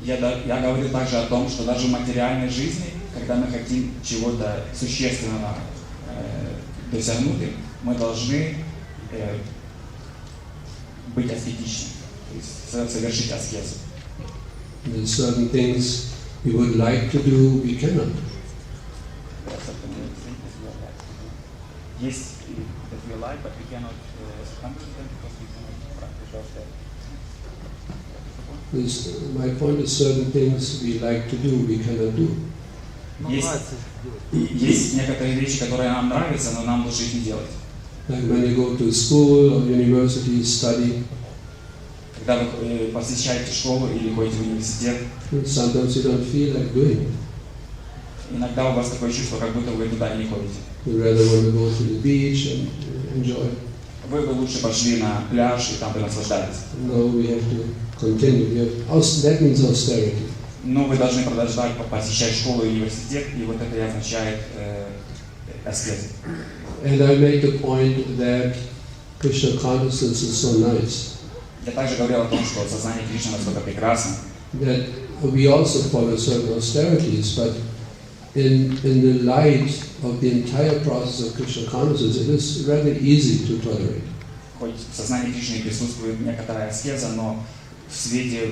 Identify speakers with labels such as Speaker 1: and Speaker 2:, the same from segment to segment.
Speaker 1: Я говорил также о том, что даже в материальной жизни, когда мы хотим чего-то существенного досягнуть, мы должны быть аскетичны, то есть совершить аскезу.
Speaker 2: There are certain things we would like to do, we cannot.
Speaker 1: Есть that we like, but we cannot accomplish them because we cannot practice ourselves.
Speaker 2: My point is, certain things we like to do, we cannot do.
Speaker 1: Есть некоторые вещи, которые нам нравятся, но нам лучше их не делать.
Speaker 2: Like when you go to school or university, study.
Speaker 1: Когда вы посещаете школу или ходите в университет,
Speaker 2: sometimes you don't feel like doing it.
Speaker 1: Иногда у вас такое чувство, как будто вы туда не ходите.
Speaker 2: You rather want to go to the beach and enjoy.
Speaker 1: Вы бы лучше пошли на пляж и там бы наслаждались.
Speaker 2: No, we have to continue. That means austerity.
Speaker 1: Но вы должны продолжать посещать школу и университет, и вот это и означает аскезу.
Speaker 2: And I made the point that Krishna consciousness is so nice.
Speaker 1: Я также говорил о том, что сознание Кришны настолько прекрасно.
Speaker 2: That we also follow certain austerities, but in the light of the entire process of Krishna consciousness, it is rather easy to tolerate.
Speaker 1: Хоть в сознании Кришны присутствует некоторая аскеза, но в свете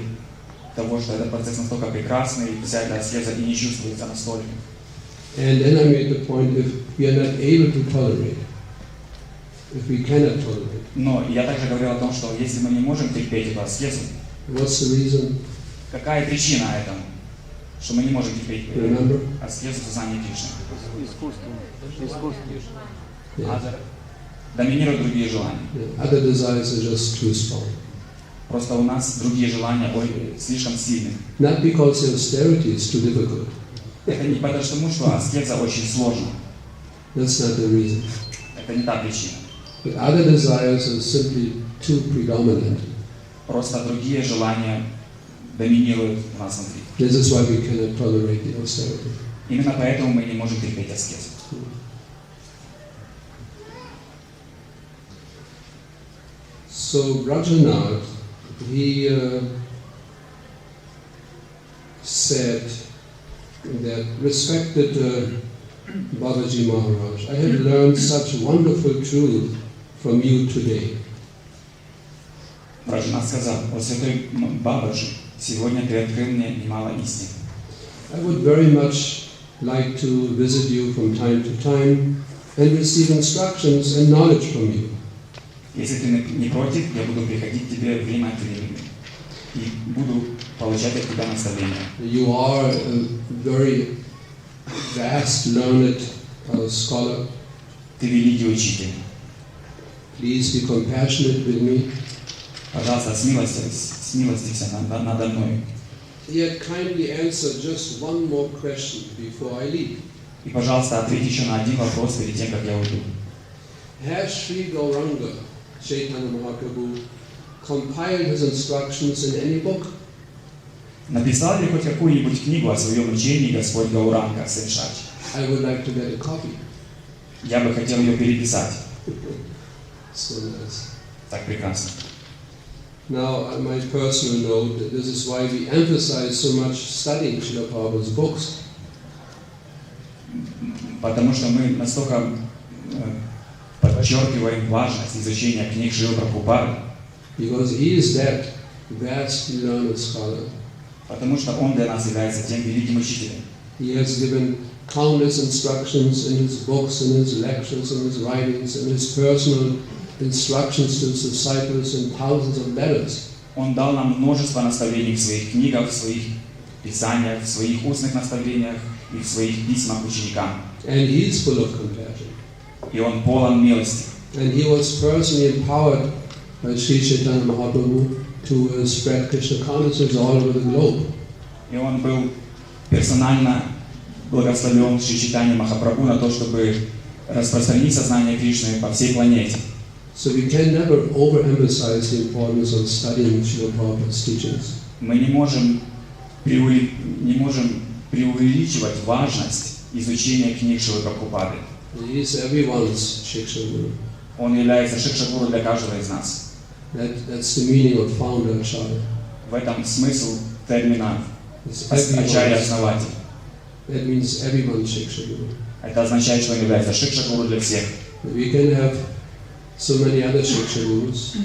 Speaker 1: того, что этот процесс настолько прекрасный, вся эта аскеза и не чувствуется настолько.
Speaker 2: And then I made the point, if we are not able to tolerate, if we cannot tolerate.
Speaker 1: Но я также говорил о том, что если мы не можем терпеть эту аскезу,
Speaker 2: what's the reason?
Speaker 1: Какая причина этому, что мы не можем терпеть аскезу в сознании Кришны?
Speaker 2: Yeah.
Speaker 1: Доминируют другие желания.
Speaker 2: Other desires are just too strong.
Speaker 1: Просто у нас другие желания слишком сильны.
Speaker 2: Not because the austerity is too difficult.
Speaker 1: Это не потому, что аскеза очень сложна.
Speaker 2: That's not the reason.
Speaker 1: Это не та причина.
Speaker 2: But other desires are simply too predominant.
Speaker 1: Просто другие желания доминируют у нас внутри.
Speaker 2: This is why we cannot tolerate the austerity.
Speaker 1: Именно поэтому мы не можем терпеть аскезу.
Speaker 2: So Rajanath, he said that, respected Babaji Maharaj, I have learned such wonderful truth from you today.
Speaker 1: Раджанат сказал: «О святой Бабаджи, сегодня ты открыл мне немало истин».
Speaker 2: I would very much like to visit you from time to time and receive instructions and knowledge from you.
Speaker 1: Если ты не против, я буду приходить к тебе время от времени и буду получать от тебя наставления.
Speaker 2: You are a very vast, learned scholar.
Speaker 1: Ты великий учитель.
Speaker 2: Please be compassionate with me.
Speaker 1: Пожалуйста, смилостивься надо мной.
Speaker 2: Yet kindly answer just one more question before I leave.
Speaker 1: И, пожалуйста, ответь еще на один вопрос перед тем, как я уйду.
Speaker 2: Has Sri Gauranga, Chaitanya Mahaprabhu, compiled his instructions in any book?
Speaker 1: Написал ли хоть какую-нибудь книгу о своем учении Господь Гауранга, сын Шачи?
Speaker 2: I would like to get a copy.
Speaker 1: Я бы хотел ее переписать.
Speaker 2: So nice.
Speaker 1: Так прекрасно.
Speaker 2: Now, on my personal note, this is why we emphasize so much studying Srila Prabhupada's books.
Speaker 1: Потому что мы настолько подчеркиваем важность изучения книг Шрилы Прабхупады.
Speaker 2: Because he is that vast learned scholar.
Speaker 1: Потому что он для нас является тем великим учителем.
Speaker 2: He has given countless instructions in his books, in his lectures, in his writings, in his personal instructions to his disciples in thousands of letters.
Speaker 1: Он дал нам множество наставлений в своих книгах, в своих писаниях, в своих устных наставлениях и в своих письмах ученикам.
Speaker 2: And he is full of compassion.
Speaker 1: И он полон милости.
Speaker 2: And he was personally empowered by Sri Chaitanya Mahaprabhu to spread Krishna consciousness all over the globe.
Speaker 1: И он был персонально благословен Шри Чайтаньей Махапрабху на то, чтобы распространить сознание Кришны по всей планете.
Speaker 2: So we can never overemphasize the importance of studying Srila Prabhupada's teachings.
Speaker 1: Мы не можем преувеличивать важность изучения книг Шрилы Прабхупады.
Speaker 2: He is everyone's Shiksha Guru.
Speaker 1: Он является шикша-гуру для каждого из нас.
Speaker 2: That's the meaning of founder acharya.
Speaker 1: В этом смысл термина ачарья-основатель.
Speaker 2: That means everyone Shiksha Guru.
Speaker 1: Это означает, что он является шикша-гуру для всех.
Speaker 2: We can have so many other Shiksha Gurus.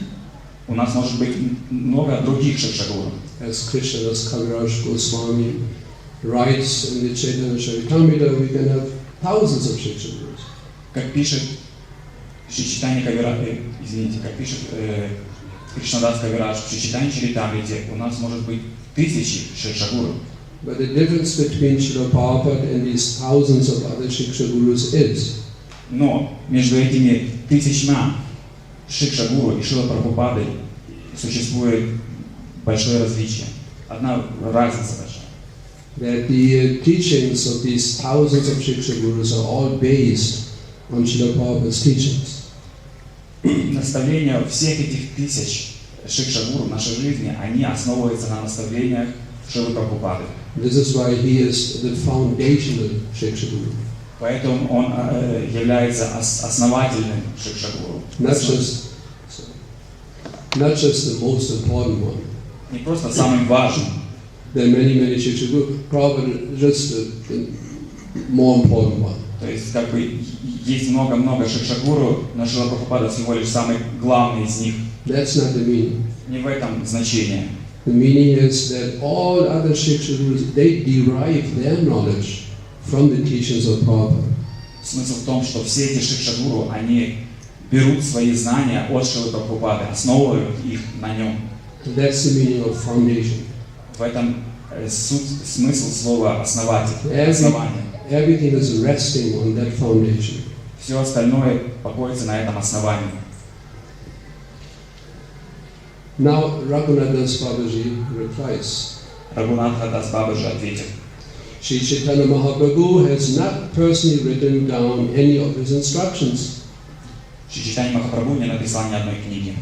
Speaker 1: У нас может быть много других шикша-гуру.
Speaker 2: As Krishnadas Kaviraj Goswami writes in the Chaitanya Charitamrita, we can have thousands of Shiksha Gurus.
Speaker 1: Как пишет Шри как пишет Кришнадас Кавирадж в Чайтанья Чаритамрите, у нас может быть тысячи шикша-гуру.
Speaker 2: But the difference between Шрила Прабхупада and these thousands of other Shiksha Gurus is,
Speaker 1: но между этими тысячами шикша-гуру и Шрилой Прабхупадой существует большое различие. Одна разница большая.
Speaker 2: That the teachings of these thousands of Shiksha Gurus are all based on Srila Prabhupada's teachings.
Speaker 1: Наставления всех этих тысяч шикша-гуру в нашей жизни, они основываются на наставлениях Шрилы Прабхупады.
Speaker 2: This is why he is the foundational Shiksha Guru.
Speaker 1: Поэтому он является основательным шикша-гуру.
Speaker 2: Not just the most important one.
Speaker 1: Не просто самым важным.
Speaker 2: There are many Shiksha Gurus. Prabhupada just the more important one.
Speaker 1: То есть, как бы, есть много-много шикша-гуру, но Шрила Прабхупада всего лишь самый главный из них.
Speaker 2: That's not the meaning.
Speaker 1: Не в этом значение.
Speaker 2: The meaning is that all other Shiksha Gurus, they derive their knowledge from the teachings of Prabhupada.
Speaker 1: Смысл в том, что все эти шикша-гуру, они берут свои знания от Шрилы Прабхупады, основывают их на нем.
Speaker 2: That's the meaning of foundation.
Speaker 1: В этом смысл слова основатель, основание.
Speaker 2: Everything is resting on that foundation.
Speaker 1: Все остальное покоится на этом основании.
Speaker 2: Now Raghunathas Babaji replies.
Speaker 1: Рагунатха Бабаджи ответил.
Speaker 2: Sri Chaitanya Mahaprabhu has not personally written down any of his instructions.
Speaker 1: Шри Чайтанья Махапрабху не написал ни одной книги.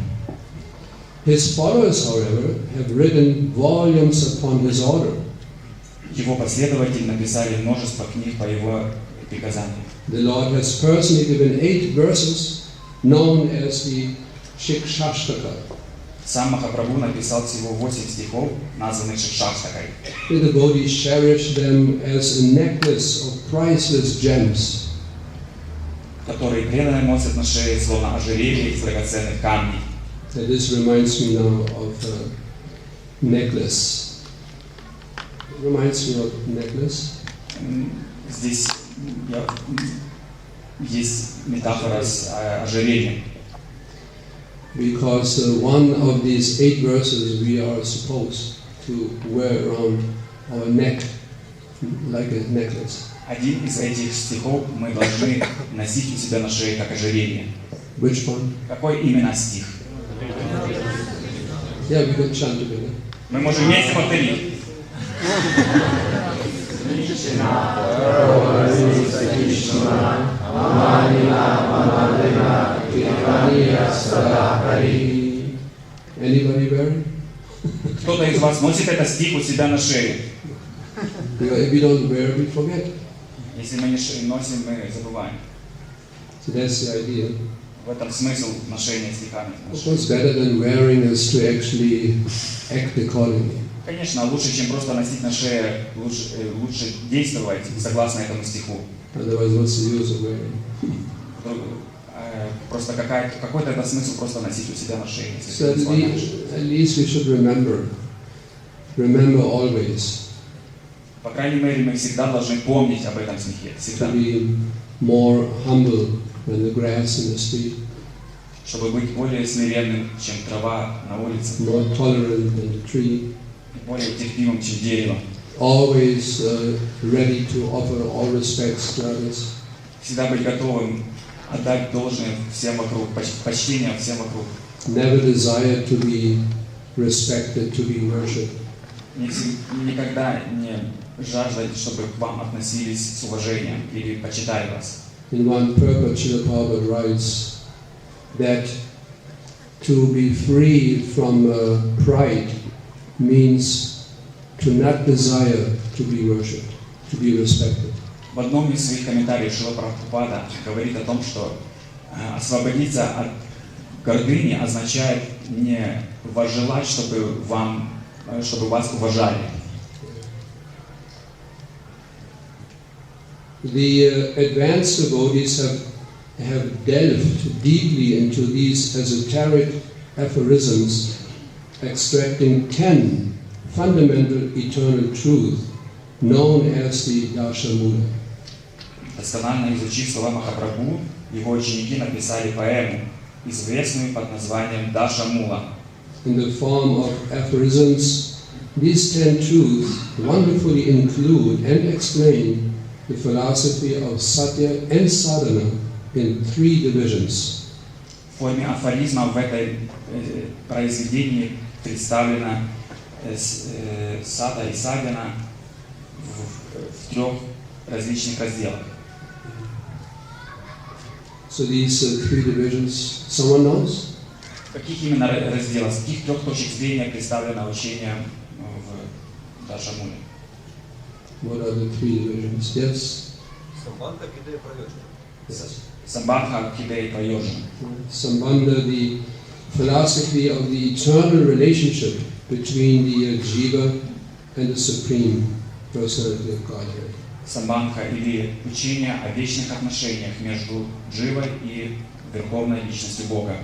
Speaker 2: His followers, however, have written volumes upon his order.
Speaker 1: Его последователи написали множество книг по его приказанию.
Speaker 2: The Lord has personally given 8 verses, known as the Shikshashtaka.
Speaker 1: Сам Махапрабху написал всего 8 стихов, названных Шикшаштакой.
Speaker 2: The devotees cherish them as a necklace of priceless gems.
Speaker 1: Которые преданные носят на шее, словно ожерелье из драгоценных камней.
Speaker 2: So this reminds me now of a necklace. It reminds me of necklace.
Speaker 1: Здесь есть метафора с ожерельем.
Speaker 2: Because one of these 8 verses we are supposed to wear around our neck like a necklace.
Speaker 1: Один из этих стихов мы должны носить у себя на шее как ожерелье.
Speaker 2: Which one?
Speaker 1: Какой именно стих?
Speaker 2: Yeah, we can chant together.
Speaker 1: Мы можем вместе повторить.
Speaker 2: Anybody wearing?
Speaker 1: Кто-то из вас носит этот стих у себя на шее.
Speaker 2: If we don't wear, we forget.
Speaker 1: Если мы не носим, мы забываем.
Speaker 2: So that's the idea.
Speaker 1: В этом смысл ношения стихами.
Speaker 2: What's better than wearing is to actually act accordingly.
Speaker 1: Конечно, лучше, чем просто носить на шее, лучше действовать согласно этому стиху.
Speaker 2: Otherwise, what's the use of wearing?
Speaker 1: Просто какой-то это смысл просто носить у себя на шее.
Speaker 2: So at least we should remember always.
Speaker 1: По крайней мере, мы всегда должны помнить об этом стихе. Всегда.
Speaker 2: To be more humble than the grass in the street.
Speaker 1: Чтобы быть более смиренным, чем трава на улице.
Speaker 2: More tolerant than the tree.
Speaker 1: Более терпимым, чем дерево.
Speaker 2: Always ready to offer all respects to others.
Speaker 1: Всегда быть готовым отдать должное всем вокруг, почтение всем вокруг.
Speaker 2: Never desire to be respected, to be worshipped.
Speaker 1: Никогда не жаждать, чтобы к вам относились с уважением или почитали вас.
Speaker 2: In one purport, Srila Prabhupada writes that to be free from pride means to not desire to be worshipped, to be respected.
Speaker 1: В одном из своих комментариев Шрила Прабхупада говорит о том, что освободиться от гордыни означает не возжелать, чтобы вас уважали.
Speaker 2: The advanced devotees have delved deeply into these esoteric aphorisms, extracting 10 fundamental eternal truths known as the Dashamula.
Speaker 1: Досконально изучив слова Махапрабху, его ученики написали поэму, известную под названием Дашамула.
Speaker 2: In the form of aphorisms, these 10 truths wonderfully include and explain the philosophy of Satya and Sadhana in 3 divisions.
Speaker 1: В форме афоризма в этой произведении представлена сада и садхана в 3 различных разделах.
Speaker 2: So these 3 divisions, someone knows?
Speaker 1: В каких именно разделах, с каких 3 точек зрения представлено учение в Дашамуле?
Speaker 2: What are the 3 divisions? Yes?
Speaker 3: Самбандха, Киде и Прайоджана.
Speaker 1: Самбандха, Киде и Прайоджана.
Speaker 2: Sambandha, the philosophy of the eternal relationship between the Jiva and the Supreme Personality of Godhead.
Speaker 1: Самбандха или учение о вечных отношениях между Дживой и Верховной Личностью Бога.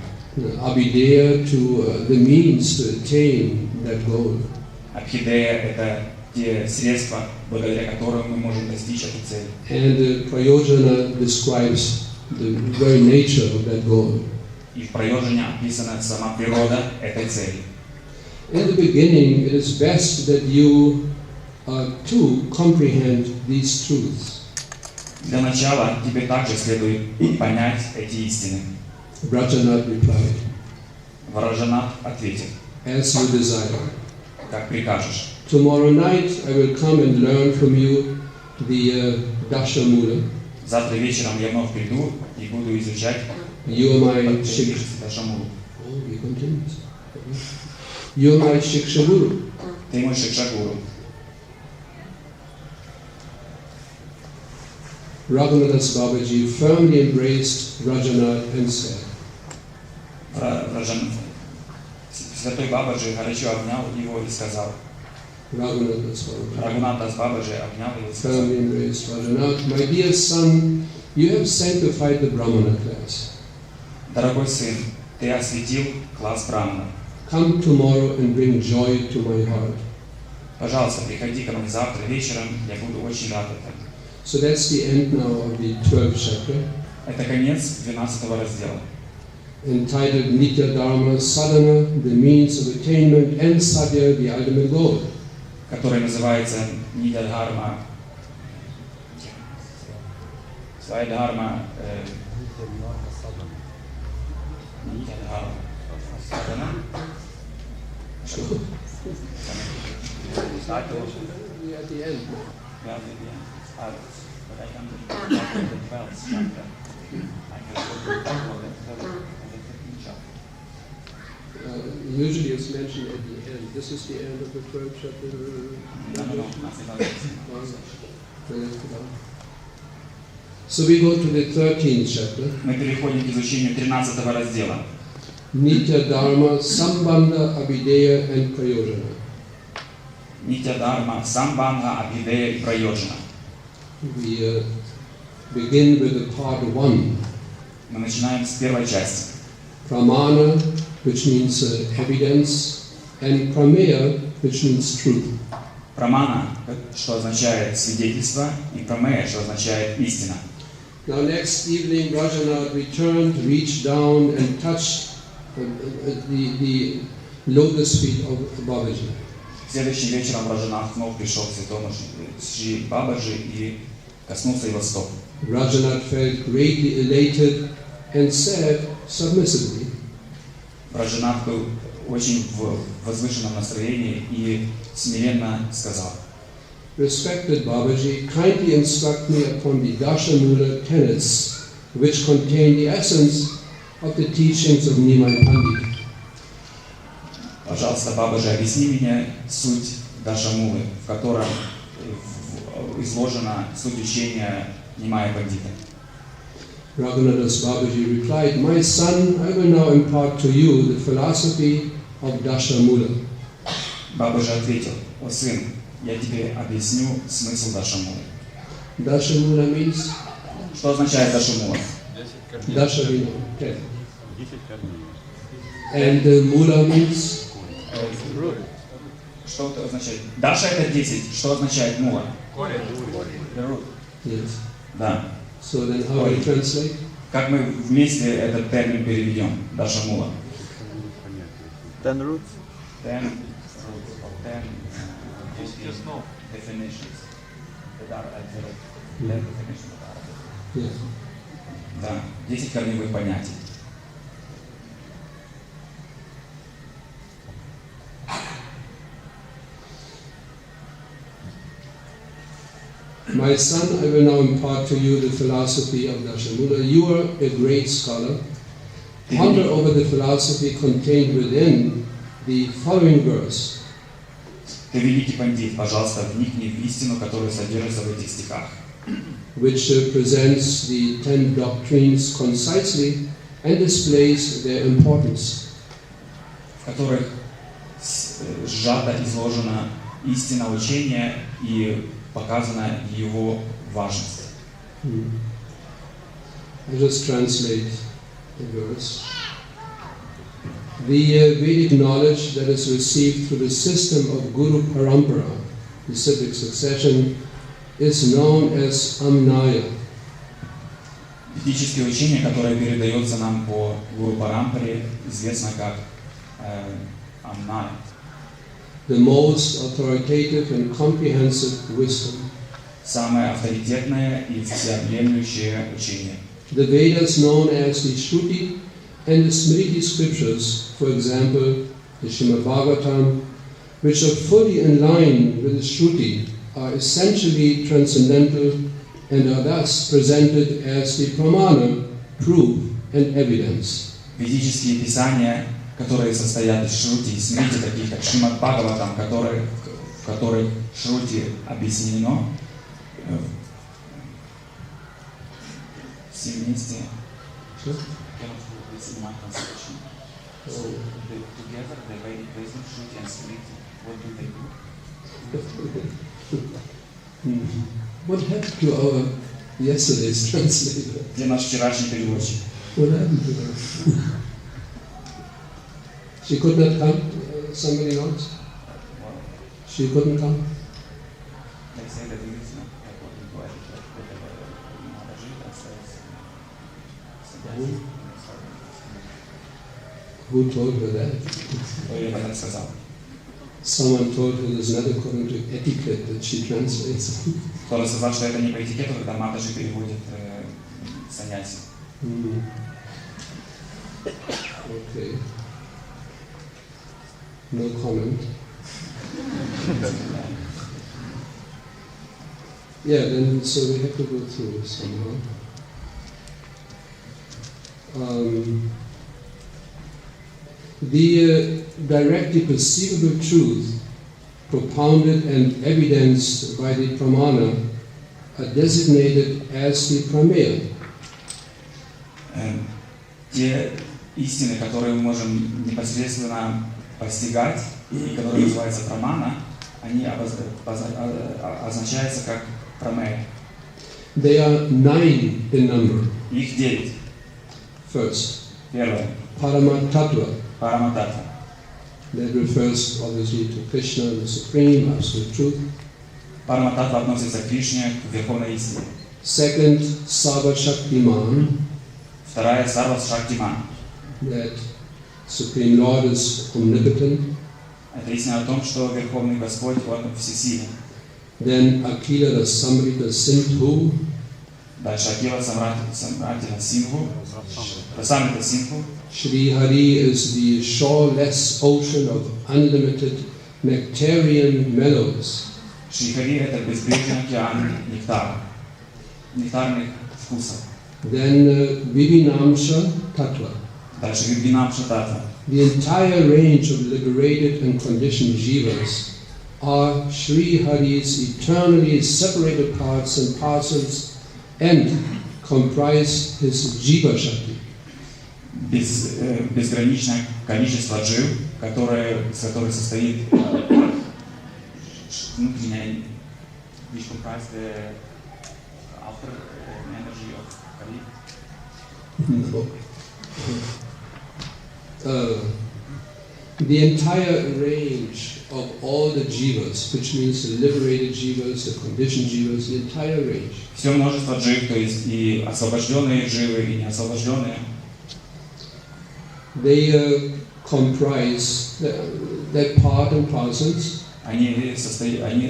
Speaker 2: Abhideya to the means to attain that goal.
Speaker 1: Абхидея – это те средства, благодаря которым мы можем достичь этой цели.
Speaker 2: And Prayojana describes the very nature of that goal.
Speaker 1: И в Прайоджане описана сама природа этой цели.
Speaker 2: In the beginning, it is best that you too comprehend these truths.
Speaker 1: Для начала тебе также следует понять эти истины.
Speaker 2: Brajanath replied,
Speaker 1: Вараджанат ответил,
Speaker 2: as you desire.
Speaker 1: как прикажешь.
Speaker 2: Tomorrow night I will come and learn from you the Dashamula.
Speaker 1: Завтра вечером я вновь приду и буду изучать
Speaker 2: You are my
Speaker 1: Дашамулу.
Speaker 2: Oh, he continues. You are my Shiksha-guru.
Speaker 1: Ты мой Шикшагуру.
Speaker 2: Raghunath Babaji firmly embraced Rajanath and said,
Speaker 1: Святой Бабаджи горячо обнял его и сказал, Рагунатас Бабаджи обнял его и сказал,
Speaker 2: firmly embraced Rajanath, my dear son, you have sanctified the Brahmana class.
Speaker 1: дорогой сын, ты осветил класс Брахмана.
Speaker 2: Come tomorrow and bring joy to my heart.
Speaker 1: Пожалуйста, приходи ко мне завтра вечером, я буду очень рад этому.
Speaker 2: So that's the end now of the 12th chapter,
Speaker 1: Это конец 12 раздела,
Speaker 2: entitled Nitya Dharma Sadhana, the means of attainment, and Sadhya, the ultimate goal.
Speaker 1: который называется Нидадхарма, Свайдхарма, Нидадхарма Садхана.
Speaker 2: At the end.
Speaker 1: But I can do the 12th chapter. I can go to the 15th chapter.
Speaker 2: Usually it's mentioned at the end. This is the end of the 12th chapter.
Speaker 1: No.
Speaker 2: So we go to the 13th chapter.
Speaker 1: Мы переходим к изучению 13 раздела.
Speaker 2: Nitya Dharma, Sambandha, Abhideya and Prayojana.
Speaker 1: Нитья Дharma, Самбандха, Абхидея и Прайоджана.
Speaker 2: We begin with the part 1.
Speaker 1: Мы начинаем с первой части.
Speaker 2: Pramana, which means evidence, and Prameya, which means truth.
Speaker 1: Прамана, что означает свидетельство, и Прамея, что означает истина.
Speaker 2: Now next evening, Rajanath returned, reached down and touched the lotus feet of Babaji.
Speaker 1: Следующим вечером Раджанат вновь пришел к святому Шри Бабаджи и коснулся его стоп.
Speaker 2: Rajanath felt greatly elated and said submissively,
Speaker 1: Раджанат был очень в возвышенном настроении и смиренно сказал:
Speaker 2: Respected Babaji, kindly instruct me upon the Dashamula tenets which contain the essence of the teachings of Nimai Pandit.
Speaker 1: Пожалуйста, Бабаджи, объясни мне суть Дашамулы, в котором изложена суть учения Нимая Пандита.
Speaker 2: Raghunath Babaji replied, My son, I will now impart to you the philosophy of Dashamula.
Speaker 1: Бабаджи ответил: О сын, я тебе объясню смысл Дашамулы.
Speaker 2: Dashamula means
Speaker 1: Что означает дашамула?
Speaker 2: Dashavina, 10. And Mula means
Speaker 1: Что это означает? Даша это 10. Что означает мула?
Speaker 2: yes.
Speaker 1: Да.
Speaker 2: So then how do you translate?
Speaker 1: Как мы вместе этот термин переведем? Дашамула.
Speaker 4: 10 roots.
Speaker 1: Ten definitions.
Speaker 2: Yes.
Speaker 1: Да. 10 корневых понятий.
Speaker 2: My son, I will now impart to you the philosophy of Dashamula. You are a great scholar. Ponder over the philosophy contained within the following verse.
Speaker 1: Ты великий пандит, пожалуйста, вникни в истину, которая содержится в этих стихах,
Speaker 2: Which presents the 10 doctrines concisely and displays their importance.
Speaker 1: в которых сжато изложена истина учения и показана его важность.
Speaker 2: I just translate the verse. The Vedic knowledge that is received through the system of Guru Parampara, disciplic succession, is known as Amnaya.
Speaker 1: Ведическое учение, которое передается нам по Гуру Парампаре, известно как Амная.
Speaker 2: The most authoritative and comprehensive wisdom.
Speaker 1: Самое авторитетное и всеобъемлющее учение.
Speaker 2: The Vedas known as the Shruti and the Smriti scriptures, for example, the Srimad Bhagavatam, which are fully in line with the Shruti, are essentially transcendental and are thus presented as the pramana, proof and evidence.
Speaker 1: Ведические писания, которые состоят из Шрути и Смрити, таких как Шримад Бхагаватам, в которых Шрути объяснено, все вместе. Together, the Vedic wisdom, Shruti and Smriti, what do they do?
Speaker 2: What happened to our yesterday's translator?
Speaker 1: Где наш вчерашний переводчик?
Speaker 2: What happened to her? She could not come? Somebody else? She couldn't come?
Speaker 1: They say that it is not according to etiquette, whatever надо жить,
Speaker 2: Who told her that?
Speaker 1: Кто ей об этом сказал?
Speaker 2: Someone told her it's not according to etiquette that she translates.
Speaker 1: Кто-то сказал, что это не по этикету, когда Матаджи переводит саньяси.
Speaker 2: Okay. No comment. Yeah, then so we have to go through somehow. The directly perceivable truth propounded and evidenced by the pramana are designated as the prameya.
Speaker 1: Те истины, которые мы можем непосредственно постигать, и которые называются прамана, они означаются как прамея.
Speaker 2: They are 9 in number.
Speaker 1: Их 9.
Speaker 2: First,
Speaker 1: Первое.
Speaker 2: Paramatattva.
Speaker 1: Парамататтва.
Speaker 2: That refers obviously to Krishna, the supreme, absolute truth.
Speaker 1: Парамататтва относится к Кришне, к верховной истине.
Speaker 2: Second, Sarva Shaktiman.
Speaker 1: Вторая, Сарва Шактиман.
Speaker 2: That Supreme Lord is omnipotent.
Speaker 1: Это истина о том, что Верховный Господь, Он всесилен.
Speaker 2: Then Akila Samrita Sindhu.
Speaker 1: Дальше Акила Самратина Сингху. Самрита Сингху.
Speaker 2: Shri Hari is the shoreless ocean of unlimited nectarian mellows.
Speaker 1: Шри Хари — это безбрежный океан нектара, нектарных вкусов.
Speaker 2: Then Vibhinamsha Tattva.
Speaker 1: Дальше Вибхинамша Татва.
Speaker 2: The entire range of liberated and conditioned jivas are Shri Hari's eternally separated parts and parcels and comprise his Jiva Shakti.
Speaker 1: Безграничное количество джив, с которой состоит внутренняя, which comprise the After energy of Kali.
Speaker 2: The entire range of all the jivas, which means the liberated jivas, the conditioned jivas, the entire range.
Speaker 1: Все множество джив, то есть и освобожденные дживы, и неосвобожденные.
Speaker 2: They comprise that part and parcels.
Speaker 1: Они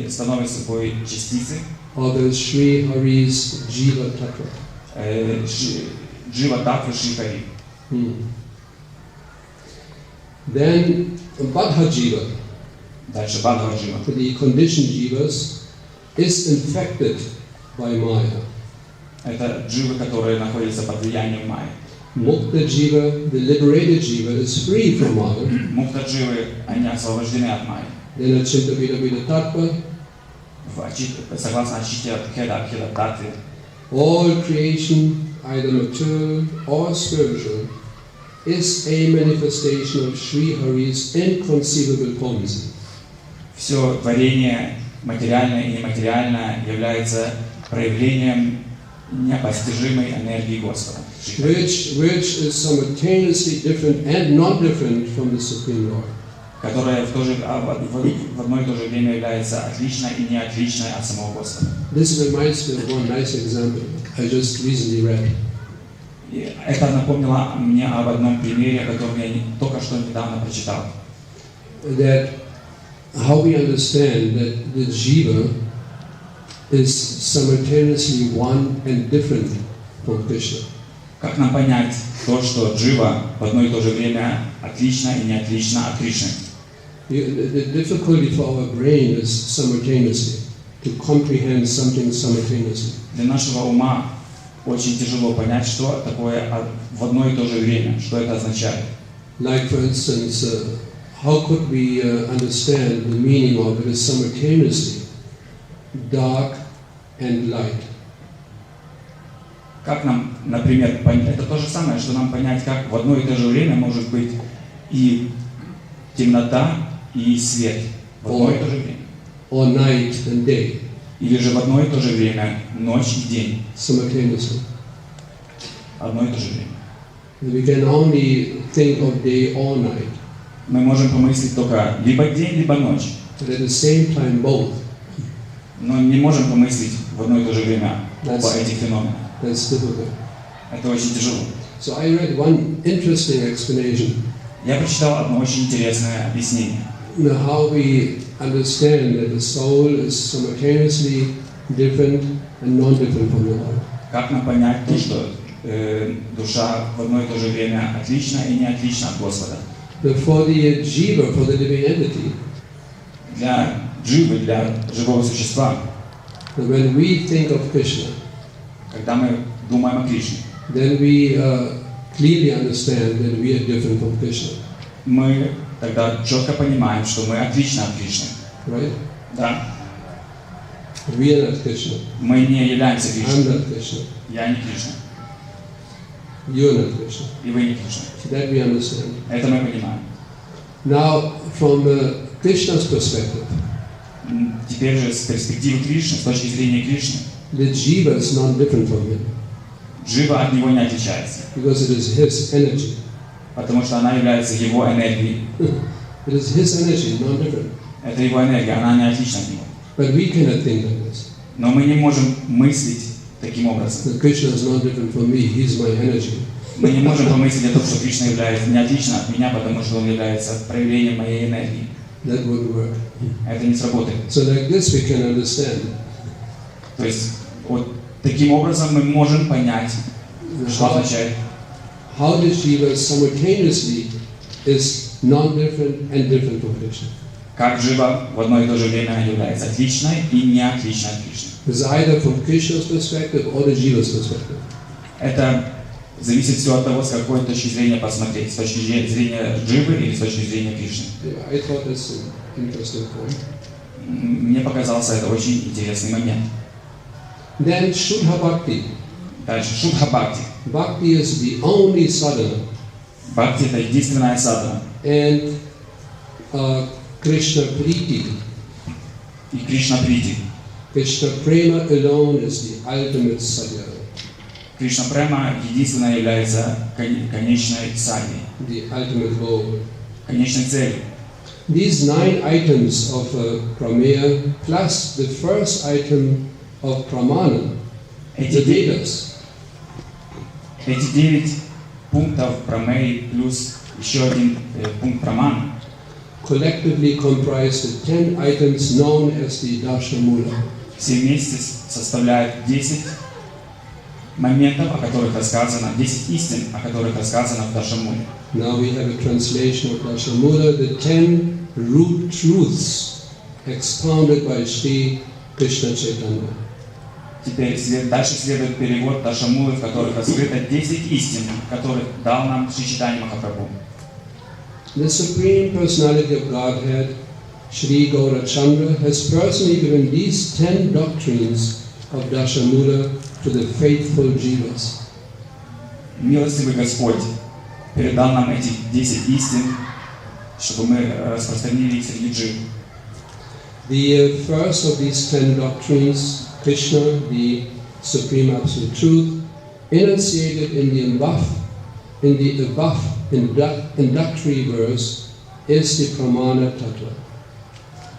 Speaker 1: становятся собой частицы.
Speaker 2: Of the Sri Hari's Jiva Tattva.
Speaker 1: Джива Татвы Шри Хари.
Speaker 2: Then Badha Jiva,
Speaker 1: Дальше Бадхава Джива.
Speaker 2: the conditioned jivas, is infected by Maya.
Speaker 1: Это дживы, которые находятся под влиянием майи.
Speaker 2: Mukta Jiva, the liberated Jiva, is free from Maya.
Speaker 1: Мукта дживы, они освобождены от майи.
Speaker 2: Then Achinta Vida Vida Tattva,
Speaker 1: Согласно Ачите Абхеда Татве,
Speaker 2: all creation, either material or spiritual, is a manifestation of Sri Hari's inconceivable potency.
Speaker 1: все творение, материальное и нематериальное, является проявлением непостижимой энергии Господа,
Speaker 2: Which is simultaneously different and not different from the Supreme Lord.
Speaker 1: которая в одно и то же время является отличной и не отличной от самого Господа.
Speaker 2: This reminds me of one nice example I just recently read.
Speaker 1: И это напомнило мне об одном примере, который я только что недавно прочитал.
Speaker 2: That how we understand that the jiva is simultaneously one and different from Krishna.
Speaker 1: Как нам понять то, что джива в одно и то же время отлично и не отлично от Кришны?
Speaker 2: The difficulty for our brain is simultaneously, to comprehend something simultaneously.
Speaker 1: Для нашего ума очень тяжело понять, что такое в одно и то же время, что это означает.
Speaker 2: Like for instance, how could we understand the meaning of it is simultaneously dark and light?
Speaker 1: Как нам, например, понять, это то же самое, что нам понять, как в одно и то же время может быть и темнота, и свет в одно и то же время.
Speaker 2: Or night and day.
Speaker 1: Или же в одно и то же время ночь и день.
Speaker 2: Simultaneously.
Speaker 1: Одно и то же время.
Speaker 2: We can only think of day or night,
Speaker 1: Мы можем помыслить только либо день, либо ночь.
Speaker 2: but at the same time both.
Speaker 1: Но не можем помыслить в одно и то же время оба
Speaker 2: That's-
Speaker 1: этих феномена.
Speaker 2: That's difficult.
Speaker 1: Это очень тяжело.
Speaker 2: So I read one interesting explanation
Speaker 1: Я прочитал одно очень интересное объяснение.
Speaker 2: how we understand that the soul is simultaneously different and non-different from the Lord.
Speaker 1: Как нам понять то, что душа в одно и то же время отлична и не отлична от Господа?
Speaker 2: But for the jiva, for the living entity,
Speaker 1: Для дживы, для живого существа,
Speaker 2: when we think of Krishna,
Speaker 1: когда мы думаем о Кришне,
Speaker 2: then we clearly understand that we are different from Krishna,
Speaker 1: мы тогда четко понимаем, что мы отличны от Кришны.
Speaker 2: right?
Speaker 1: Да?
Speaker 2: We are not Krishna.
Speaker 1: Мы не являемся
Speaker 2: I'm
Speaker 1: Кришной.
Speaker 2: not Krishna.
Speaker 1: Я не Кришна.
Speaker 2: You are not Krishna.
Speaker 1: И вы не Кришна.
Speaker 2: So that we understand.
Speaker 1: Это мы понимаем.
Speaker 2: Now, from Krishna's perspective,
Speaker 1: Теперь же с перспективы Кришны, с точки зрения Кришны,
Speaker 2: the jiva is not different from him
Speaker 1: джива от него не отличается,
Speaker 2: because it is his energy.
Speaker 1: потому что она является его энергией.
Speaker 2: It is his energy, not different.
Speaker 1: Это его энергия, она не отлична от него.
Speaker 2: But we cannot think like this.
Speaker 1: Но мы не можем мыслить таким образом.
Speaker 2: That Krishna is not different from me. He's my energy.
Speaker 1: Мы не можем помыслить о том, что Кришна является не отлично от меня, потому что он является проявлением моей энергии.
Speaker 2: That wouldn't work.
Speaker 1: Это не сработает.
Speaker 2: So like this we can understand
Speaker 1: То есть вот таким образом мы можем понять, что означает,
Speaker 2: how the jiva simultaneously is non-different and different from Krishna.
Speaker 1: как жива в одно и то же время является отличной и не отличной от Кришны.
Speaker 2: It's either from Krishna's perspective or the jiva's perspective.
Speaker 1: Это зависит все от того, с какой точки зрения посмотреть, с точки зрения дживы или с точки зрения Кришны.
Speaker 2: Yeah, I thought that's an interesting point.
Speaker 1: Мне показался это очень интересный момент.
Speaker 2: Then Shuddha Bhakti.
Speaker 1: Дальше, Шудха Бхакти.
Speaker 2: Bhakti is the only sadhana.
Speaker 1: Бхакти – это единственная садхана.
Speaker 2: And Krishna Priti
Speaker 1: И Кришна Прити
Speaker 2: Krishna Prema alone is the ultimate sadhya,
Speaker 1: Кришна Према единственное является конечной садхи,
Speaker 2: the ultimate goal.
Speaker 1: конечной целью.
Speaker 2: These 9 items of Prameya plus the first item of Pramana, the Vedas,
Speaker 1: Эти 9 пунктов Прамеи плюс еще один пункт Прамана
Speaker 2: collectively comprise the 10 items known as the Dashamula.
Speaker 1: все вместе составляют 10 моментов, о которых рассказано, 10 истин, о которых рассказано в Дашамуле.
Speaker 2: Now we have a translation of Dashamula, the 10 root truths expounded by Sri Krishna Chaitanya.
Speaker 1: Теперь дальше следует перевод Дашамулы, в которых раскрыто 10 истин, которых дал нам Шри Чайтанья Махапрабху.
Speaker 2: The Supreme Personality of Godhead, Sri Gaurachandra, has personally given these 10 doctrines of Dashamula to the faithful jivas.
Speaker 1: Милостивый Господь передал нам эти 10 истин, чтобы мы распространили их среди джив.
Speaker 2: The first of these 10 doctrines, Krishna, the Supreme Absolute Truth, enunciated in the above introductory verse, is the Pramana Tattva.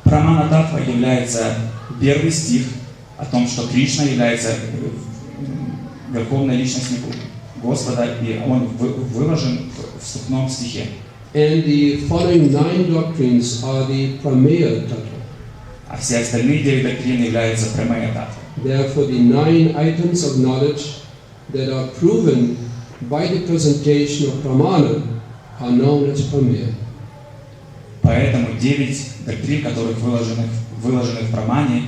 Speaker 1: Прамана Татва является первый стих о том, что Кришна является верховной личностью Господа, и он выложен в вступном стихе.
Speaker 2: And the following 9 doctrines are the Prameya Tattva.
Speaker 1: А все остальные 9 доктрин являются Прамея Татва.
Speaker 2: Therefore, the 9 items of knowledge that are proven by the presentation of Pramana are known as Prameya.
Speaker 1: Поэтому 9 доктрин, которых выложены в Прамане,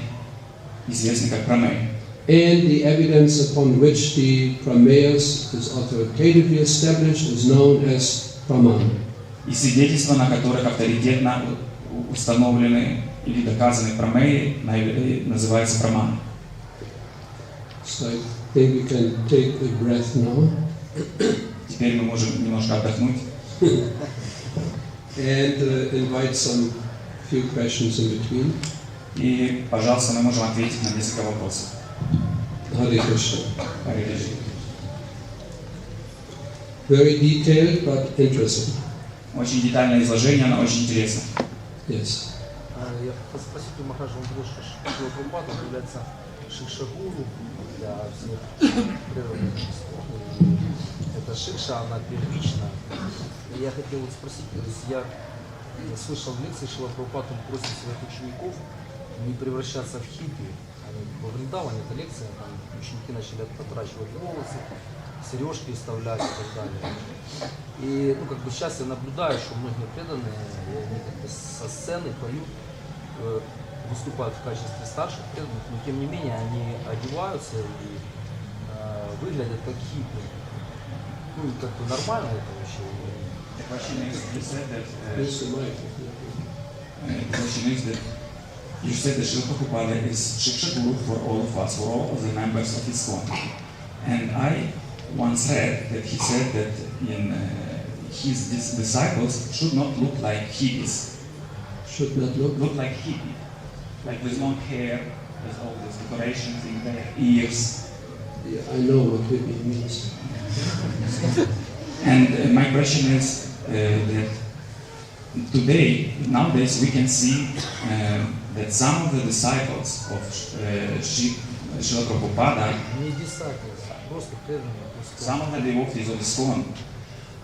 Speaker 1: известны как Прамея.
Speaker 2: And the evidence upon which the Prameyas is authoritatively established is known as Pramana.
Speaker 1: И свидетельства, на которых авторитетно установлены или доказаны Прамеи, называются Прамана.
Speaker 2: So I think we can take a breath now.
Speaker 1: Теперь мы можем немножко отдохнуть
Speaker 2: And invite some few questions in between.
Speaker 1: и, пожалуйста, мы можем ответить на несколько вопросов.
Speaker 2: Hare Krishna.
Speaker 1: Харе Кришна.
Speaker 2: Very detailed but interesting.
Speaker 1: Очень детальное изложение, но очень интересно.
Speaker 2: Yes.
Speaker 3: Я хотел спросить у Махараджа, он говорил, что Шрила Прабхупада является шикша-гуру для всех природных естеств. Эта шикша, она первична. И я хотел вот спросить, то есть я слышал в лекции Шрила Прабхупада, он просит своих учеников не превращаться в хиппи. Во Вриндаване эта лекция, там ученики начали отращивать волосы, сережки вставлять и так далее. И ну, как бы сейчас я наблюдаю, что многие преданные, они как бы со сцены поют, выступают в качестве старших преданных, но тем не менее они одеваются и выглядят как хиппи. Ну, как бы нормально это вообще.
Speaker 1: The question is, you said that you said that Srila Prabhupada is Shiksha Guru for all of us, for all of the members of ISKCON. And I once read that he said that his disciples should not look like hippies.
Speaker 2: Should not look
Speaker 1: like hippie, like with long hair, with all these decorations in their ears.
Speaker 2: Yeah, I know what hippie means.
Speaker 1: And my question is that nowadays we can see that some of the disciples of Srila Prabhupada, some of the devotees of ISKCON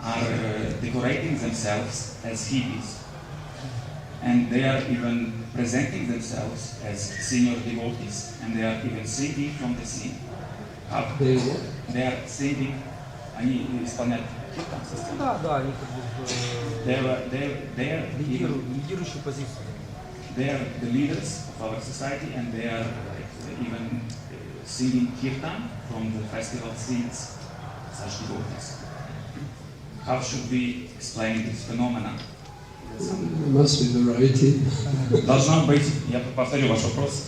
Speaker 1: are decorating themselves as hippies. And they are even presenting themselves as senior devotees. And they are even singing from the scene. They are singing, они исполняют киртан.
Speaker 3: Да, они как бы лидирующую позицию.
Speaker 1: They are the leaders of our society, and they are even singing kirtan from the festival scenes, such devotees. How should we explain this phenomenon?
Speaker 2: There must be variety.
Speaker 1: Должна быть, я повторю ваш вопрос.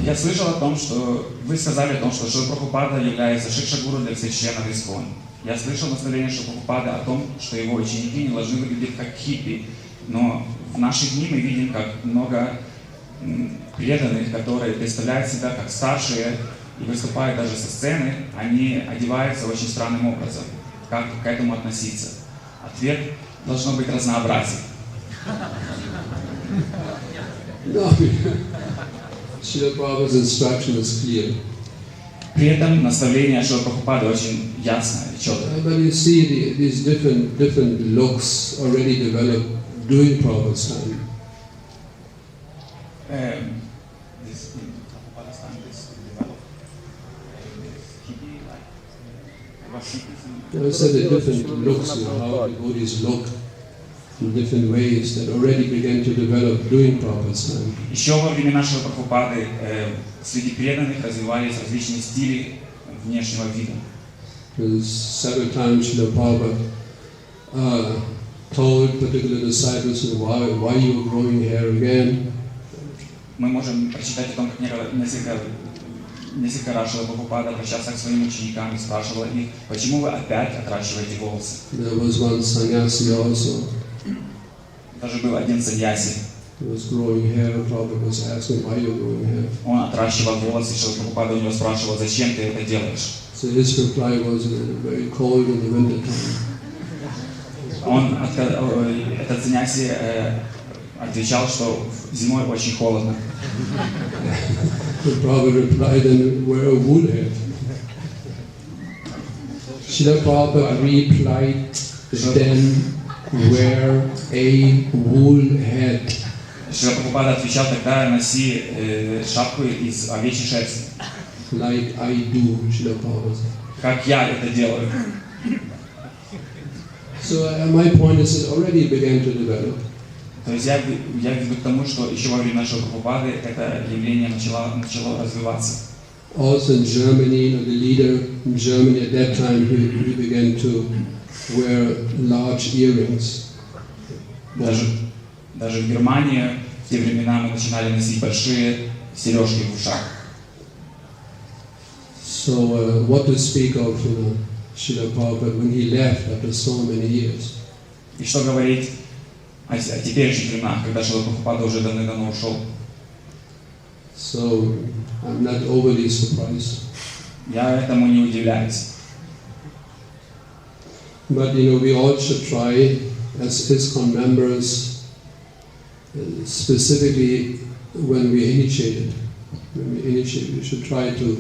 Speaker 1: Я слышал о том, что вы сказали о том, что Шрила Прабхупада является шикша-гуру для всех членов ИСККОН. Я слышал наставление Шрила Прабхупады о том, что его ученики не должны выглядеть как хиппи. Но в наши дни мы видим, как много преданных, которые представляют себя как старшие и выступают даже со сцены, они одеваются очень странным образом. Как к этому относиться? Ответ должно быть разнообразие.
Speaker 2: No, Srila Prabhupada's instruction is clear.
Speaker 1: При этом наставление Шрилы Прабхупады очень ясно и четко.
Speaker 2: But you see these different looks already developed during Prabhupada's time.
Speaker 1: This in Prabhupada's time, this developed hippie, like what hippies.
Speaker 2: There are certain different looks, how the devotees look in different ways that already began to develop during Prabhupada's time.
Speaker 1: Еще во времена Шрилы Прабхупады среди преданных развивались различные стили внешнего вида.
Speaker 2: Several times Srila Prabhupada told particular disciples, why you are growing hair again?
Speaker 1: Мы можем прочитать о том, как несколько раз Шрила Прабхупада обращался к своим ученикам и спрашивал их, почему вы опять отращиваете волосы?
Speaker 2: There was one sannyasi also.
Speaker 1: Даже был один саньяси.
Speaker 2: He was growing hair. Prabhupada was asking, why you are growing hair?
Speaker 1: Он отращивал волосы, Шрила Прабхупада у него спрашивал, зачем ты это делаешь?
Speaker 2: So his reply was very cold in the winter time.
Speaker 1: Этот саньяси отвечал, что зимой очень холодно.
Speaker 2: The Prabhupada replied, then wear a wool hat. Srila Prabhupada replied, then wear a wool hat.
Speaker 1: Шрила Прабхупада отвечал, тогда носи шапку из овечьей шерсти.
Speaker 2: Like I do, Srila Prabhupada.
Speaker 1: Как я это делаю.
Speaker 2: So my point is it already began to develop.
Speaker 1: То есть я веду к тому, что еще во время Шрилы Прабхупады это явление начало развиваться.
Speaker 2: Also in Germany, the leader in Germany at that time, he began to wear large earrings.
Speaker 1: Даже в Германии в те времена мы начинали носить большие сережки в ушах.
Speaker 2: So what to speak of Srila Prabhupada when he left after so many years?
Speaker 1: И что говорить о теперешних временах, когда Шрила Прабхупада уже давно ушел?
Speaker 2: So I'm not overly surprised.
Speaker 1: Я этому не удивляюсь.
Speaker 2: But we all should try, as ISKCON members, specifically when we initiate, we should try to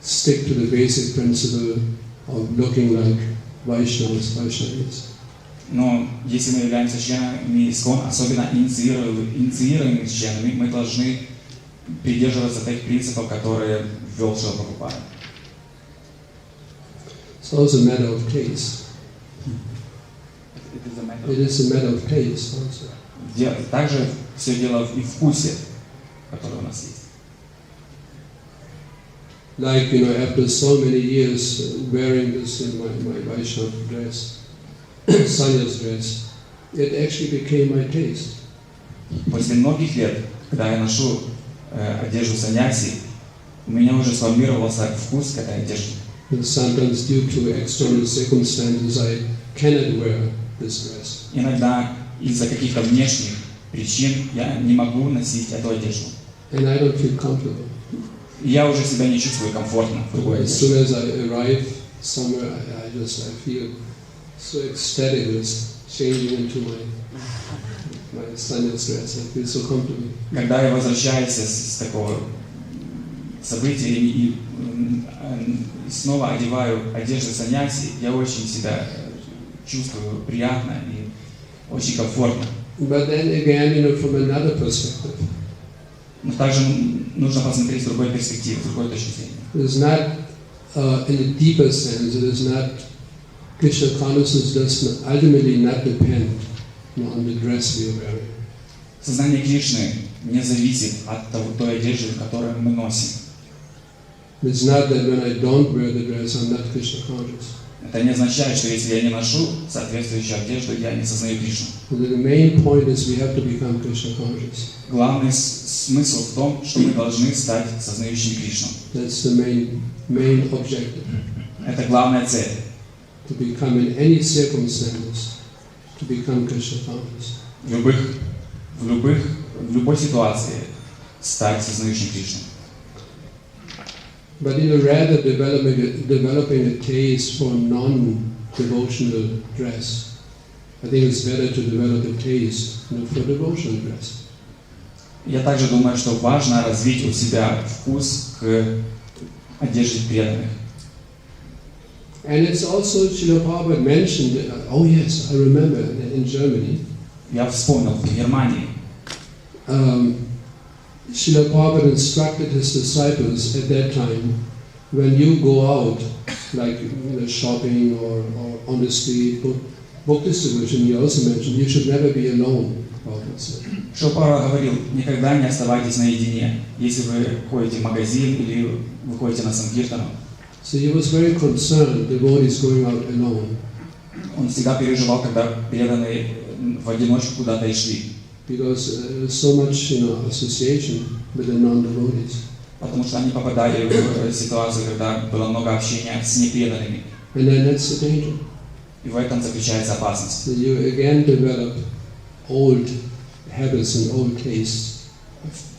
Speaker 2: stick to the basic principle of looking like Vaishnavas.
Speaker 1: Но если мы являемся членами ИСККОН, особенно инициируемыми членами, мы должны придерживаться тех принципов, которые ввел Шрила Прабхупада.
Speaker 2: It's also a matter of taste. It is a matter of taste also.
Speaker 1: Также все дело и в вкусе, который у нас есть.
Speaker 2: Like, after so many years wearing this in my Vaishnava dress, sannyas dress, it actually became my taste.
Speaker 1: После многих лет, когда я ношу одежду саньяси, у меня уже сформировался вкус к этой одежде.
Speaker 2: Sometimes due to external circumstances I cannot wear this dress.
Speaker 1: Иногда из-за каких-то внешних причин я не могу носить эту одежду.
Speaker 2: And I don't feel comfortable.
Speaker 1: Я уже себя не чувствую комфортно в другой
Speaker 2: As
Speaker 1: одежде.
Speaker 2: soon as I arrive somewhere, I feel so ecstatic with changing into my sannyas dress. I feel so comfortable.
Speaker 1: Когда я возвращаюсь с такого события и снова одеваю одежду саньяси, я очень себя чувствую приятно и очень комфортно.
Speaker 2: But then again, from another perspective,
Speaker 1: Но также нужно посмотреть с другой перспективы, с другой точки зрения.
Speaker 2: it is not, in a deeper sense, it is not, Krishna consciousness does ultimately not depend on the dress we are wearing.
Speaker 1: Сознание Кришны не зависит от той одежды, которую мы носим.
Speaker 2: It's not that when I don't wear the dress, I'm not Krishna conscious.
Speaker 1: Это не означает, что если я не ношу соответствующую одежду, я не сознаю Кришну.
Speaker 2: The main point is we have to become Krishna conscious.
Speaker 1: Главный смысл в том, что мы должны стать сознающими Кришну.
Speaker 2: That's the main objective.
Speaker 1: Это главная цель.
Speaker 2: To become in any circumstances, to become Krishna conscious.
Speaker 1: В любой ситуации стать сознающим Кришной.
Speaker 2: But rather developing a taste for non-devotional dress, I think it's better to develop a taste for devotional dress.
Speaker 1: Я также думаю, что важно развить у себя вкус к одежде преданных.
Speaker 2: And it's also, Шрила Прабхупада mentioned, oh yes, I remember, in Germany.
Speaker 1: Я вспомнил, в Германии.
Speaker 2: Srila Prabhupada instructed his disciples at that time, when you go out, like shopping or on the street, book distribution, he also mentioned, you should never be alone.
Speaker 1: Шрила Прабхупада говорил, никогда не оставайтесь наедине, если вы ходите в магазин или вы ходите на санкиртану.
Speaker 2: So he was very concerned, devotees going out alone.
Speaker 1: Он всегда переживал, когда преданные в одиночку куда-то и шли.
Speaker 2: Because so much, association with the non-devotees.
Speaker 1: Потому что они попадали в ситуацию, когда было много общения с непреданными.
Speaker 2: And then that's the danger.
Speaker 1: И в этом заключается опасность.
Speaker 2: So you again develop old habits and old tastes.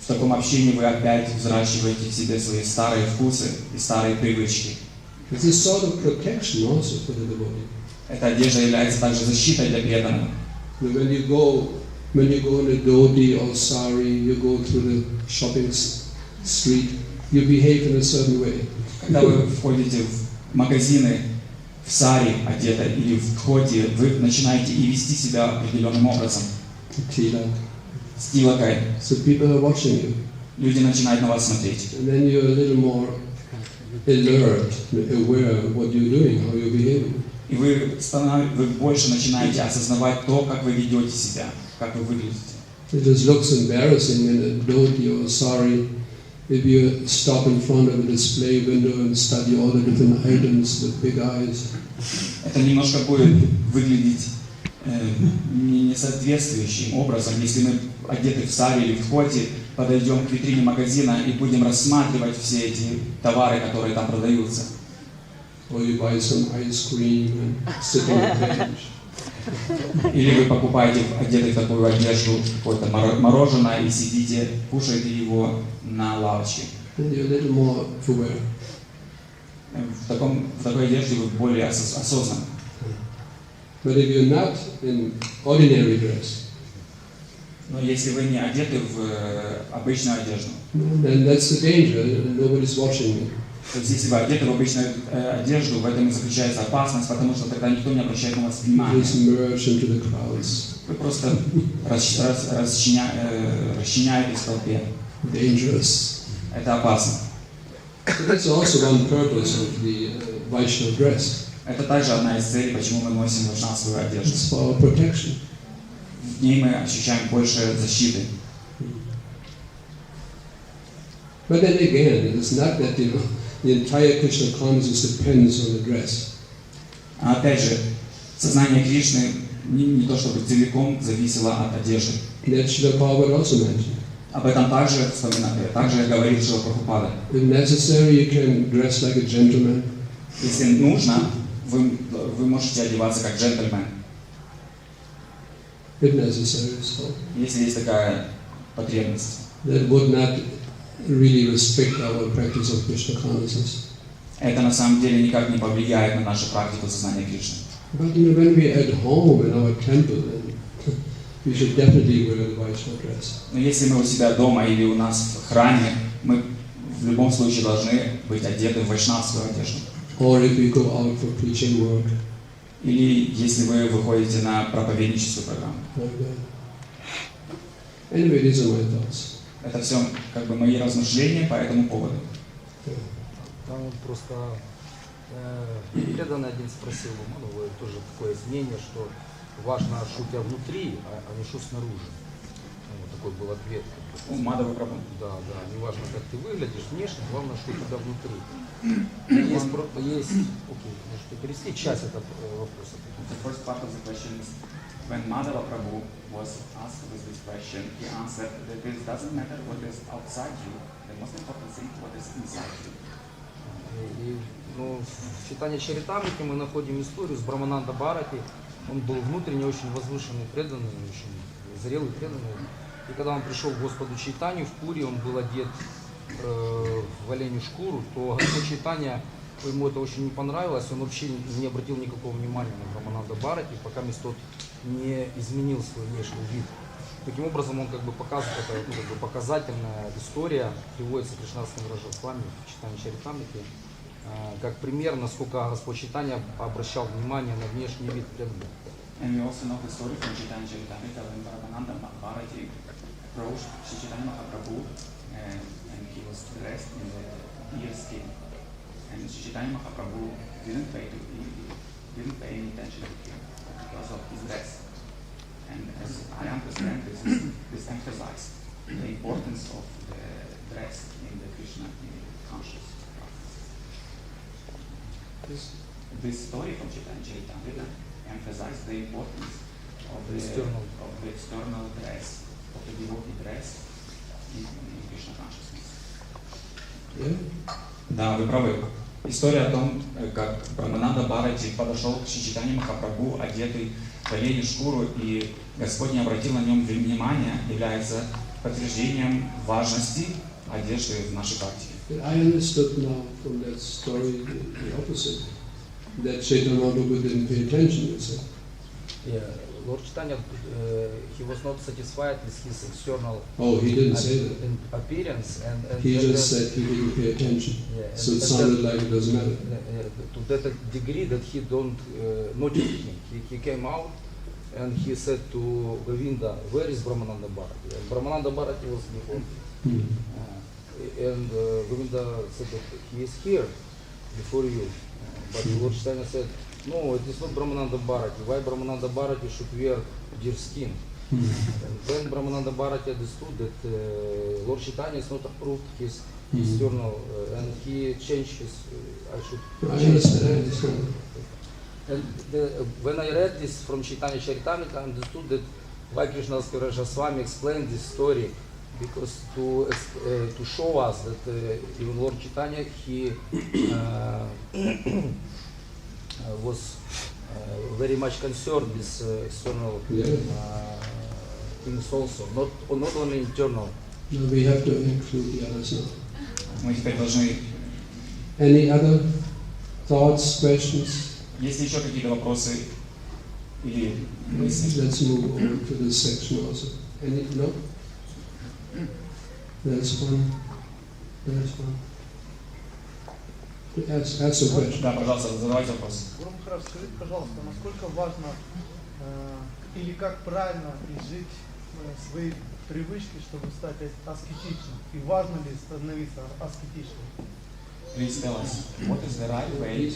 Speaker 1: В таком общении вы опять взращиваете в себе свои старые вкусы и старые привычки.
Speaker 2: It's a sort of protection also for the devotee.
Speaker 1: Эта одежда является также защитой для преданного.
Speaker 2: When you go in a dhoti or sari, you go through the shopping street, you behave in a certain way.
Speaker 1: Когда вы входите в магазины в сари одета или в дхоти, вы начинаете и вести себя определенным образом. С тилакой.
Speaker 2: So people are watching you.
Speaker 1: Люди начинают на вас смотреть.
Speaker 2: And then you're a little more alert, aware of what you're doing, how you're behaving.
Speaker 1: И вы больше начинаете осознавать то, как вы ведете себя, как вы выглядите.
Speaker 2: It just looks embarrassing in a dhoti or sari if you stop in front of a display window and study all the different items with big eyes.
Speaker 1: Это немножко будет выглядеть несоответствующим образом, если мы одеты в сари или в дхоти, подойдем к витрине магазина и будем рассматривать все эти товары, которые там продаются.
Speaker 2: Or you buy some ice cream and sit on the bench.
Speaker 1: Или вы покупаете, одеты в такую одежду, какое-то мороженое и сидите, кушаете его на лавочке.
Speaker 2: And you're a little more aware.
Speaker 1: В такой одежде вы более осознанны.
Speaker 2: But if you're not in ordinary dress,
Speaker 1: но если вы не одеты в обычную одежду,
Speaker 2: then that's the danger. Nobody's watching you.
Speaker 1: То есть, если вы одеты в обычную одежду, в этом и заключается опасность, потому что тогда никто не обращает на вас внимания. Вы просто расчиняетесь в толпе.
Speaker 2: Dangerous.
Speaker 1: Это опасно.
Speaker 2: So that's also one purpose of the Vaishnava dress.
Speaker 1: Это также одна из целей, почему мы носим вайшнавскую одежду.
Speaker 2: It's for our protection.
Speaker 1: В ней мы ощущаем больше защиты.
Speaker 2: But then again, it's not that the entire Krishna consciousness depends on the dress.
Speaker 1: А опять же, сознание Кришны не то чтобы целиком зависело от одежды.
Speaker 2: That Srila Prabhupada also mentioned.
Speaker 1: Об этом также говорил Шрила Прабхупада.
Speaker 2: If necessary, you can dress like a gentleman.
Speaker 1: Если нужно, вы можете одеваться как джентльмен.
Speaker 2: If necessary, so.
Speaker 1: Если есть такая потребность.
Speaker 2: That would not really restrict our practice of Krishna consciousness.
Speaker 1: Это на самом деле никак не повлияет на нашу практику сознания Кришны.
Speaker 2: But when we are at home in our temple, then we should definitely wear the Vaishnava dress.
Speaker 1: Но если мы у себя дома или у нас в храме, мы в любом случае должны быть одеты в вайшнавскую одежду.
Speaker 2: Or if we go out for preaching work.
Speaker 1: Или если вы выходите на проповедническую программу.
Speaker 2: Anyway, these are my thoughts.
Speaker 1: Это все как бы мои размышления по этому поводу.
Speaker 3: Там просто преданный один спросил, тоже такое мнение, что важно, что у тебя внутри, а не что снаружи. Такой был ответ.
Speaker 1: Мадхава Прабху.
Speaker 3: Да, не важно, как ты выглядишь внешне, главное, что у тебя внутри. Есть, окей, можете перевести часть этого вопроса.
Speaker 1: The first part of the question is, when Madhava Prabhu was asked this question, he answered that it doesn't matter what is outside you, the most important thing what is inside you.
Speaker 3: В читании Чаритамрити мы находим историю с Брамананда Бхарати. Он был внутренне очень возвышенный, преданный, очень зрелый, преданный. И когда он пришел к Господу Чайтанью в Пури, он был одет в оленью шкуру, то Господь Чайтанья, ему это очень не понравилось, он вообще не обратил никакого внимания на Брамананда Бхарати, пока тот не изменил свой внешний вид. Таким образом, он как бы показывает, это ну, как бы показательная история, приводится в Кришнарском Свами в Чайтанье Чаритамрите, как пример, насколько Господь Чайтанья обращал внимание на внешний вид преданных.
Speaker 1: And we also know the story from Chaitanya Charitamrita when Brahmananda Bharati approached Sri Chaitanya Mahaprabhu and he was dressed in the deer skin. And Sri Chaitanya Mahaprabhu didn't pay any attention to him because of his dress. And as I understand, this emphasized the importance of the dress in the Krishna conscious practice. This story from Chaitanya Charitamrita emphasized the importance of the external dress, of the devotee dress in Krishna consciousness.
Speaker 2: Yeah?
Speaker 1: Да, вы правы. История о том, как Брамананда Бхарати подошел к Шри Чайтанье Махапрабху, одетый в оленью шкуру, и Господь не обратил на нем внимания, является подтверждением важности одежды в нашей практике.
Speaker 2: I understood now from that story the opposite. That Chaitanya Mahaprabhu didn't pay attention, you said.
Speaker 3: Yeah, Lord Chaitanya, he was not satisfied with his external
Speaker 2: Oh, he didn't say that.
Speaker 3: appearance, and
Speaker 2: He just said he didn't pay attention.
Speaker 3: Yeah,
Speaker 2: So it sounded like it doesn't matter.
Speaker 3: To that degree that he don't notice him. He came out and he said to Govinda, "Where is Brahmananda Bharati?" And Brahmananda Bharati was before. And Govinda said that he is here before you. But Lord Chaitanya said, "No, it is not Brahmananda Bharati. Why Brahmananda Bharati should wear deer skin?" And then Brahmananda Bharati understood that Lord Chaitanya is not approved his external, and he changed his.
Speaker 2: I understand.
Speaker 3: And when I read this from Chaitanya Charitamrita, I understood that why Krishna Swami explained this story, because to show us that even Lord Chaitanya, he was very much concerned with external things also, not only internal.
Speaker 2: No, we have to include the others now.
Speaker 1: Мы теперь должны...
Speaker 2: Any other thoughts, questions?
Speaker 1: Есть ли еще какие-то вопросы или мысли?
Speaker 2: Let's move over to this section also. Any? No? That's one. That's one. Ask a question.
Speaker 1: Да, пожалуйста, задавайте вопрос.
Speaker 5: Гуру Махарадж, скажите, пожалуйста, насколько важно или как правильно изжить свои привычки, чтобы стать аскетичным? И важно ли становиться аскетичным?
Speaker 1: Please tell us what is the right way.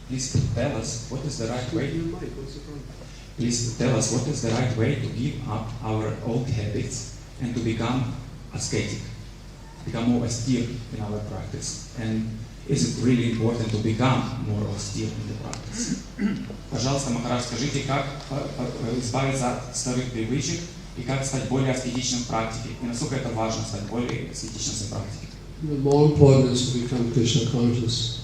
Speaker 1: Please tell us what is the right way. Please tell us what is the right way to give up our old habits and to become ascetic, become more austere in our practice. And is it really important to become more austere in the practice? Пожалуйста, Махарадж, скажите, как избавиться от старых привычек и как стать более аскетичным в практике? И насколько это важно стать более аскетичным в практике?
Speaker 2: The more important is to become Krishna conscious.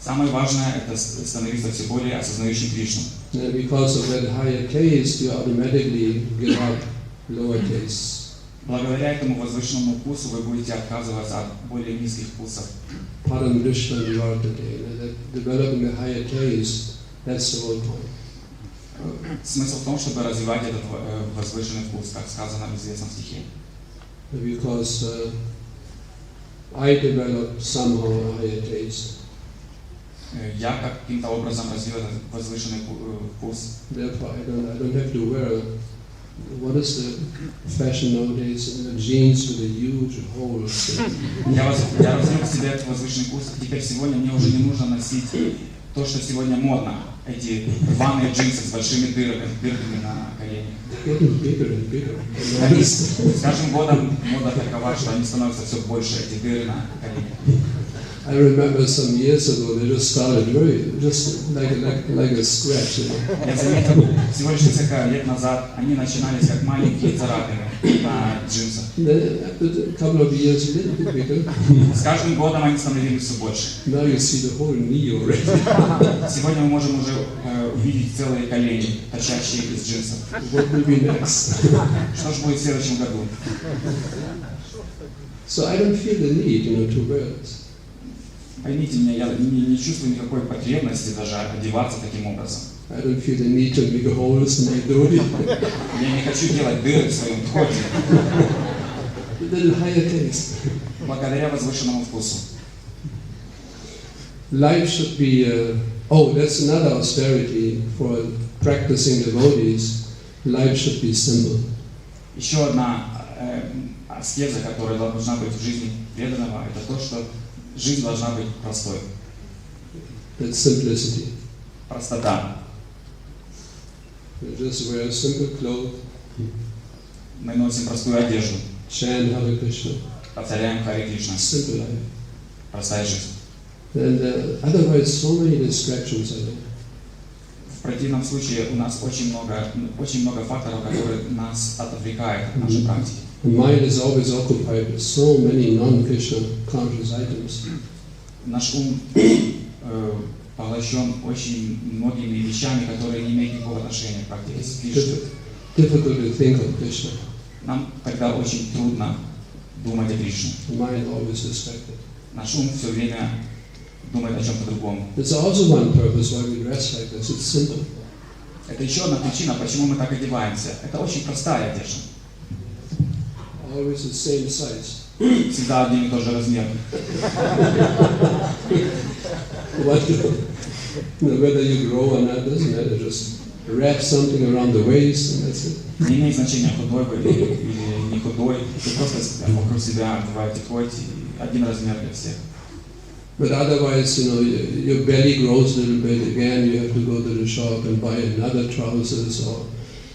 Speaker 1: Самое важное – это становиться все более осознающим Кришну.
Speaker 2: And because of that higher taste, you automatically give up lower tastes.
Speaker 1: Благодаря этому возвышенному вкусу вы будете отказываться от более низких вкусов.
Speaker 2: Param Krishna Vivartate, that developing a higher taste, that's the whole point.
Speaker 1: Смысл в том, чтобы развивать этот возвышенный вкус, как сказано в известном стихе.
Speaker 2: Because I developed somehow a higher taste.
Speaker 1: Я каким-то образом развил этот возвышенный вкус.
Speaker 2: Therefore, I don't have to wear. What is the fashion nowadays? Jeans with a huge hole.
Speaker 1: Я развил в себе этот возвышенный вкус. Теперь сегодня мне уже не нужно носить то, что сегодня модно. Эти рваные джинсы с большими дырками на коленях.
Speaker 2: Bigger.
Speaker 1: С каждым годом мода такова, что они становятся все больше, эти дыры на коленях.
Speaker 2: I remember some years ago they just started just like a scratch. You know?
Speaker 1: Я заметил, всего лишь несколько лет назад они начинались как маленькие царапины на джинсах.
Speaker 2: Then after a couple of years, a little bit bigger.
Speaker 1: С каждым годом они становились все больше.
Speaker 2: Now you see the whole knee already.
Speaker 1: Сегодня мы можем уже увидеть целые колени, торчащие из джинсов.
Speaker 2: What will be next?
Speaker 1: Что же будет в следующем году?
Speaker 2: So I don't feel the need, to wear this.
Speaker 1: Поймите меня, я не чувствую никакой потребности даже одеваться таким образом.
Speaker 2: I don't feel the need to make holes in my body.
Speaker 1: Я не хочу делать дыры в своем входе.
Speaker 2: A little higher taste.
Speaker 1: Благодаря возвышенному вкусу.
Speaker 2: Life should be. That's another austerity for practicing devotees. Life should be simple.
Speaker 1: Еще одна аскеза, которая должна быть в жизни преданного, это то, что жизнь должна быть простой.
Speaker 2: That's simplicity.
Speaker 1: Простота.
Speaker 2: You just wear simple clothes.
Speaker 1: Мы носим простую одежду.
Speaker 2: Chant Hare Krishna.
Speaker 1: Повторяем Харе Кришна.
Speaker 2: Simple life.
Speaker 1: Простая жизнь.
Speaker 2: And otherwise, so many distractions are there.
Speaker 1: В противном случае у нас очень много факторов, которые нас отвлекают от нашей практики.
Speaker 2: The mind is always occupied with so many non-Krishna conscious items.
Speaker 1: Наш ум поглощен очень многими вещами, которые не имеют никакого отношения к практике Кришны.
Speaker 2: Difficult to think of Krishna.
Speaker 1: Нам тогда очень трудно думать о Кришне.
Speaker 2: The mind always distracted.
Speaker 1: Наш ум все время думает о чем-то другом.
Speaker 2: There's also one purpose why we dress like this. It's simple.
Speaker 1: Это еще одна причина, почему мы так одеваемся. Это очень простая одежда.
Speaker 2: Always the same size.
Speaker 1: Всегда один и тот же размер.
Speaker 2: Whether you grow or not doesn't matter. Just wrap something around the waist and that's it.
Speaker 1: Не имеет значения, худой вы или не худой. Вы просто вокруг себя одеваете плоть, один размер для всех.
Speaker 2: But otherwise, your belly grows a little bit. Again, you have to go to the shop and buy another trousers or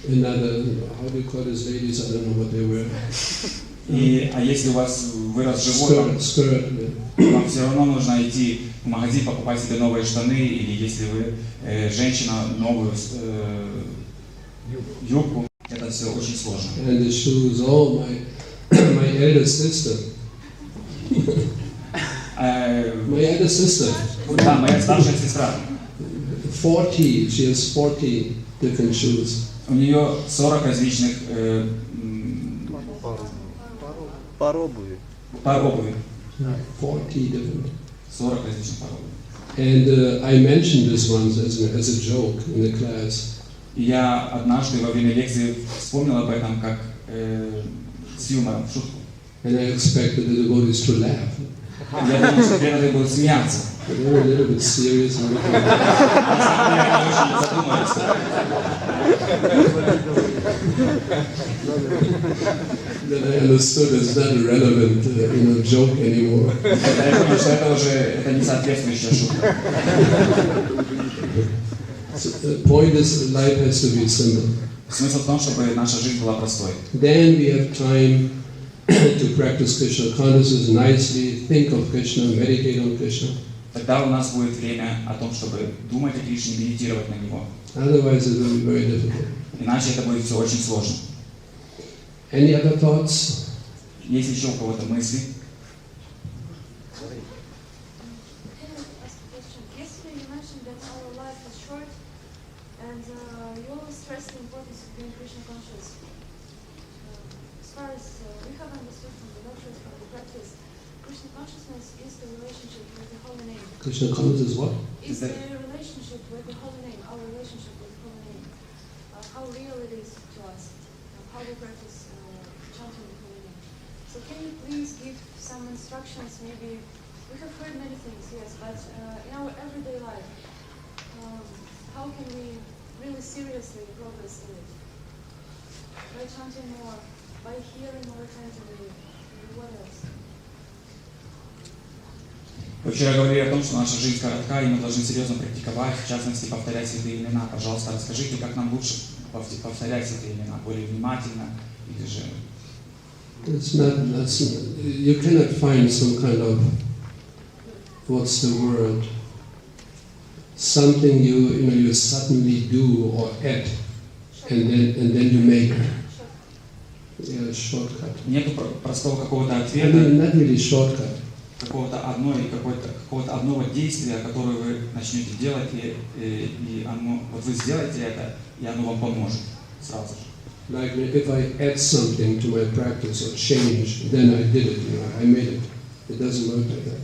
Speaker 2: another. How do you call these ladies? I don't know what they wear.
Speaker 1: А если у вас вырос живот, вам все равно нужно идти в магазин, покупать себе новые штаны, или если вы женщина, новую юбку. Это все очень сложно.
Speaker 2: And the shoes. Oh, my elder sister. My elder sister.
Speaker 1: Да, моя старшая сестра.
Speaker 2: 40. She has 40 different shoes.
Speaker 1: У нее 40 различных
Speaker 4: пар обуви.
Speaker 2: 40 different.
Speaker 1: 40 различных пар обуви.
Speaker 2: And I mentioned this once as a joke in the class.
Speaker 1: И я однажды во время лекции вспомнил об этом как с юмором, в шутку.
Speaker 2: And I expected the devotees to laugh.
Speaker 1: Я думал, что преданные будут смеяться.
Speaker 2: They were a little bit serious.
Speaker 1: На самом деле, они очень задумались.
Speaker 2: Then I understood it's not a relevant, joke anymore.
Speaker 1: Я понял, что это уже не соответствующая шутка.
Speaker 2: So the point is, life has to be simple.
Speaker 1: Смысл в том, чтобы наша жизнь была простой.
Speaker 2: Then we have time to practice Krishna consciousness nicely, think of Krishna, meditate on Krishna.
Speaker 1: Тогда у нас будет время о том, чтобы думать о Кришне, медитировать на Него.
Speaker 2: Otherwise it will be very difficult.
Speaker 1: Иначе это будет все очень сложно.
Speaker 2: Any other thoughts?
Speaker 1: Есть еще у кого-то мысли?
Speaker 2: Krishna consciousness is what?
Speaker 6: Is the relationship with the holy name, our relationship with the holy name, how real it is to us, how we practice chanting the holy name. So can you please give some instructions? Maybe we have heard many things, yes, but in our everyday life, how can we really seriously progress in it? By chanting more, by hearing more attentively, what else?
Speaker 1: Вы вчера говорили о том, что наша жизнь коротка, и мы должны серьезно практиковать, в частности, повторять святые имена. Пожалуйста, расскажите, как нам лучше повторять святые имена, более внимательно, или же...
Speaker 2: You cannot find some kind of what's the word? Something you suddenly do or add, and then you make a shortcut.
Speaker 1: Нету простого какого-то
Speaker 2: I
Speaker 1: ответа,
Speaker 2: mean, not really shortcut.
Speaker 1: какого-то одного действия, которое вы начнете делать, и оно, вот вы сделаете это, и оно вам поможет сразу же.
Speaker 2: Like if I add something to my practice or change, then I did it, I made it. It doesn't work like that.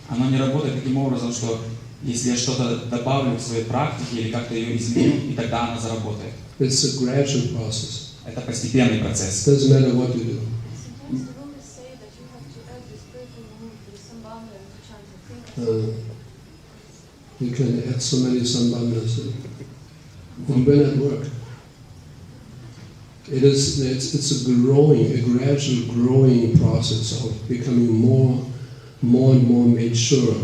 Speaker 1: Оно не работает таким образом, что если я что-то добавлю в своей практике или как-то ее изменю, и тогда она заработает.
Speaker 2: It's a gradual process.
Speaker 1: Это постепенный процесс.
Speaker 2: It doesn't matter what you do.
Speaker 6: Sometimes the rules say that you have to add this spiritual mood to the sambandha and to chant the thing.
Speaker 2: You can add so many sambandhas. It will not work. It's a gradual growing process of becoming more and more mature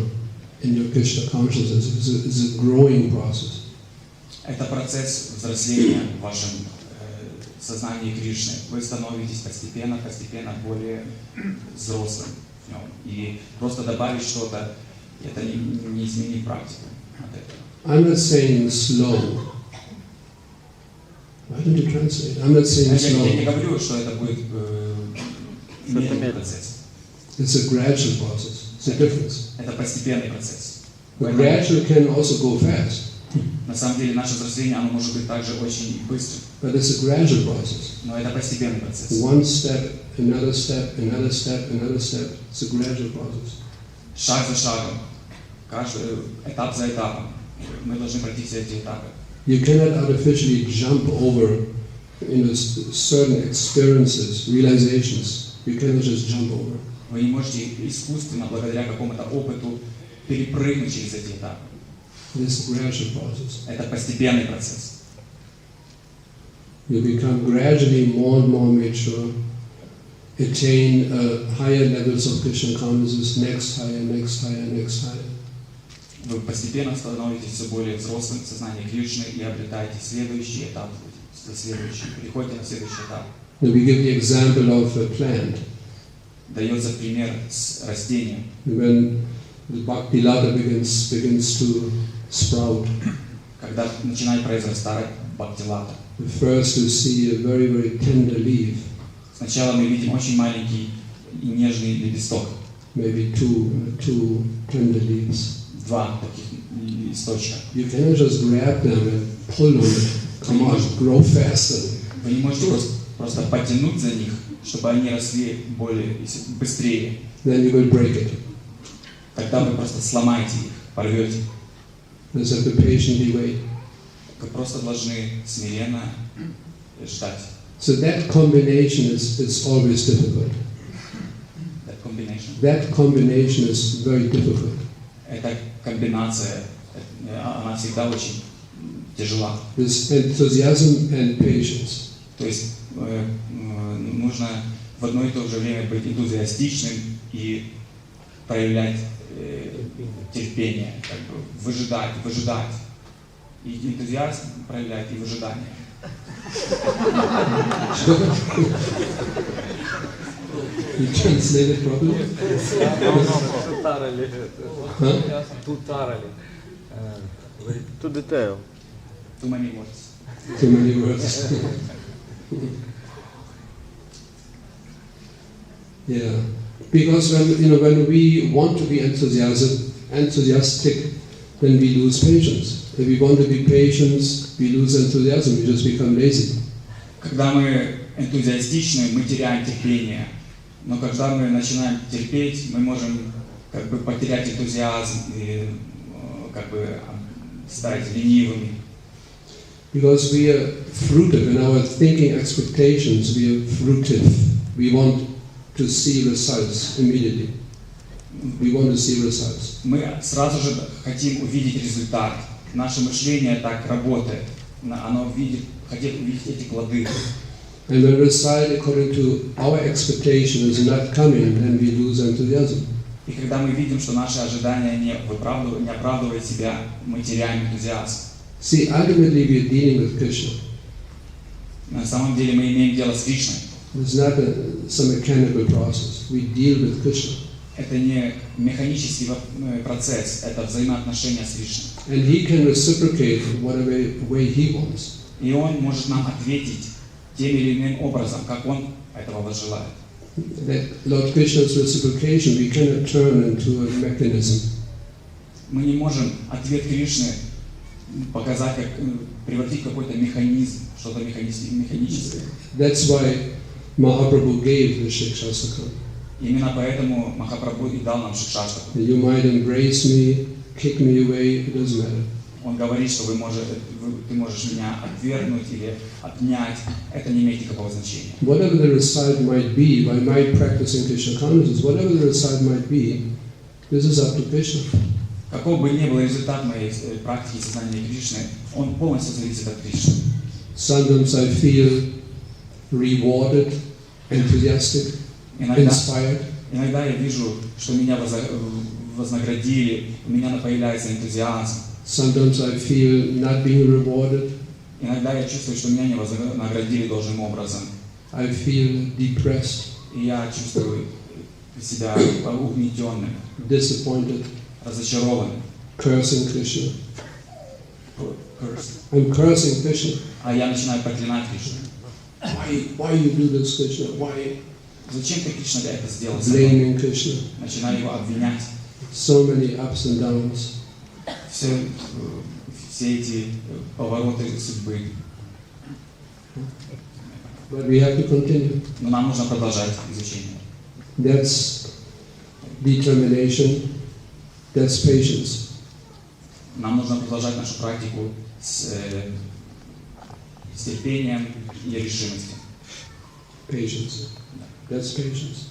Speaker 2: in your Krishna consciousness. It's a growing process.
Speaker 1: Это процесс взросления в вашем сознании Кришны. Вы становитесь постепенно более взрослым в нем. И просто добавить что-то, это не изменит практику от этого.
Speaker 2: I'm not saying slow. Why don't you translate? I'm not saying slow.
Speaker 1: Я не говорю, что это будет медленный процесс.
Speaker 2: It's a gradual process. It's a difference.
Speaker 1: Это постепенный процесс.
Speaker 2: But gradual can also go fast.
Speaker 1: На самом деле наше взросление, оно может быть также очень быстрым.
Speaker 2: But it's a gradual process.
Speaker 1: Но это постепенный процесс.
Speaker 2: One step, another step, another step, another step. It's a gradual process.
Speaker 1: Шаг за шагом, этап за этапом. Мы должны пройти все эти этапы.
Speaker 2: You cannot artificially jump over certain experiences, realizations. You cannot just jump over.
Speaker 1: Вы не можете искусственно, благодаря какому-то опыту, перепрыгнуть через эти этапы.
Speaker 2: This gradual process.
Speaker 1: Это постепенный процесс.
Speaker 2: You become gradually more and more mature, attain higher levels of Krishna consciousness, next higher, next higher, next higher.
Speaker 1: Вы постепенно становитесь все более взрослым в сознании Кришны и обретаете следующий этап, переходите на следующий этап.
Speaker 2: Now we give the example of a plant.
Speaker 1: Дается пример с растением.
Speaker 2: When the bhakti lata begins to sprout.
Speaker 1: Когда начинает произрастать бхактилата.
Speaker 2: First you see a very, very tender leaf.
Speaker 1: Сначала мы видим очень маленький и нежный лепесток.
Speaker 2: Maybe two tender leaves.
Speaker 1: Два таких листочка.
Speaker 2: You cannot just grab them and pull on it. Come on, grow faster.
Speaker 1: Вы не можете просто потянуть за них, чтобы они росли быстрее.
Speaker 2: Then you will break it.
Speaker 1: Тогда вы просто сломаете их, порвете.
Speaker 2: Just have to patiently wait.
Speaker 1: Вы просто должны смиренно ждать.
Speaker 2: So that combination is always difficult. That combination is very difficult.
Speaker 1: Эта комбинация, она всегда очень тяжела.
Speaker 2: This enthusiasm and patience.
Speaker 1: То есть нужно в одно и то же время быть энтузиастичным и проявлять терпение, как бы выжидать. И энтузиазм проявлять, и выжидание.
Speaker 2: You translate it properly?
Speaker 4: Too detailed.
Speaker 1: Too many words.
Speaker 2: Too many words. Yeah, because when we want to be enthusiastic, then we lose patience. If we want to be patient, we lose enthusiasm. We just become lazy.
Speaker 1: Когда мы энтузиастичны, мы теряем терпение. Но когда мы начинаем терпеть, мы можем как бы потерять энтузиазм и как бы стать ленивыми.
Speaker 2: Because we are fruitive in our thinking expectations, we are fruitive. We want to see results immediately. We want to see results.
Speaker 1: Мы сразу же хотим увидеть результат. Наше мышление так работает. Оно хотит увидеть эти плоды.
Speaker 2: And when the result according to our expectation is not coming, then we lose enthusiasm.
Speaker 1: И когда мы видим, что наши ожидания не оправдывают себя, мы теряем энтузиазм.
Speaker 2: See, ultimately we are dealing with Krishna.
Speaker 1: На самом деле мы имеем дело с Кришной.
Speaker 2: It's not some mechanical process. We deal with Krishna.
Speaker 1: это не механический процесс, это взаимоотношения с Кришной.
Speaker 2: And he can reciprocate whatever way he wants.
Speaker 1: И он может нам ответить тем или иным образом, как он этого желает.
Speaker 2: That Lord Krishna's reciprocation we cannot turn into a mechanism.
Speaker 1: Мы не можем ответ Кришны показать, как превратить в какой-то механизм, что-то механическое.
Speaker 2: That's why Mahaprabhu gave the Shikshastakam.
Speaker 1: Именно поэтому Махапрабху и дал нам Шикшаштаку.
Speaker 2: You might embrace me, kick me away, it doesn't matter.
Speaker 1: Он говорит, что ты можешь меня отвергнуть или отнять. Это не имеет никакого значения.
Speaker 2: Whatever the result might be, by my practicing Krishna consciousness, whatever the result might be, this is up to Krishna.
Speaker 1: Каков бы ни был результат моей практики сознания Кришны, он полностью зависит от Кришны.
Speaker 2: Sometimes I feel rewarded, enthusiastic, inspired.
Speaker 1: Иногда я вижу, что меня вознаградили, у меня появляется энтузиазм.
Speaker 2: Sometimes I feel not being rewarded.
Speaker 1: Иногда я чувствую, что меня не вознаградили должным образом.
Speaker 2: I feel depressed.
Speaker 1: И я чувствую себя угнетенным,
Speaker 2: disappointed,
Speaker 1: разочарованным.
Speaker 2: Cursing Krishna. I'm cursing Krishna.
Speaker 1: А я начинаю проклинать Кришну.
Speaker 2: Why you do this, Krishna? Why?
Speaker 1: Зачем ты, Кришна, это сделал?
Speaker 2: Blaming Krishna.
Speaker 1: Начинаю его обвинять.
Speaker 2: So many ups and downs.
Speaker 1: Все эти повороты судьбы.
Speaker 2: But we have to continue.
Speaker 1: Но нам нужно продолжать изучение.
Speaker 2: That's determination. That's patience.
Speaker 1: Нам нужно продолжать нашу практику с терпением и решимостью.
Speaker 2: Patience. That's patience.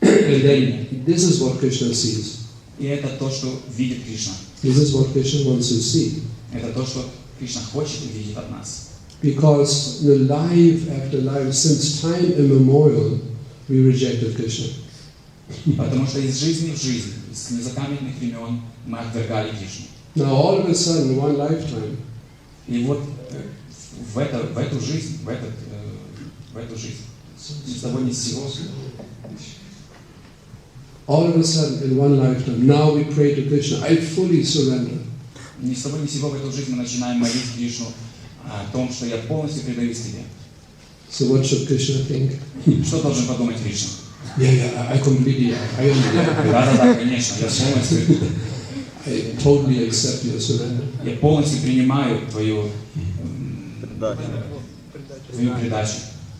Speaker 2: And then this is what Krishna sees.
Speaker 1: И это то, что видит Кришна.
Speaker 2: This is what Krishna wants to see.
Speaker 1: Это то, что Кришна хочет увидеть от нас.
Speaker 2: Because the life after life, since time immemorial, we rejected Krishna.
Speaker 1: Потому что из жизни в жизнь, с незапамятных времен мы отвергали Кришну.
Speaker 2: Now all of a sudden, one lifetime,
Speaker 1: И вот в эту жизнь, ни с того ни с сего,
Speaker 2: all of a sudden in one lifetime, now we pray to Krishna, I fully surrender.
Speaker 1: ни с того ни с сего в эту жизнь мы начинаем молить Кришну о том, что я полностью предаюсь тебе.
Speaker 2: So what should Krishna think?
Speaker 1: Что должен подумать Кришна?
Speaker 2: Yeah, I completely, I understand.
Speaker 1: Да, конечно, я полностью,
Speaker 2: I totally accept your surrender.
Speaker 1: я полностью принимаю твою передачу.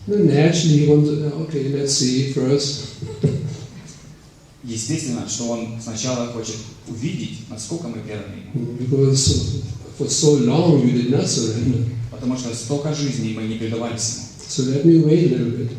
Speaker 2: Then naturally he wants, okay, let's see first.
Speaker 1: Естественно, что он сначала хочет увидеть, насколько мы преданы ему.
Speaker 2: Because for so long you did not surrender.
Speaker 1: Потому что столько жизней мы не предавались ему.
Speaker 2: So let me wait a little bit.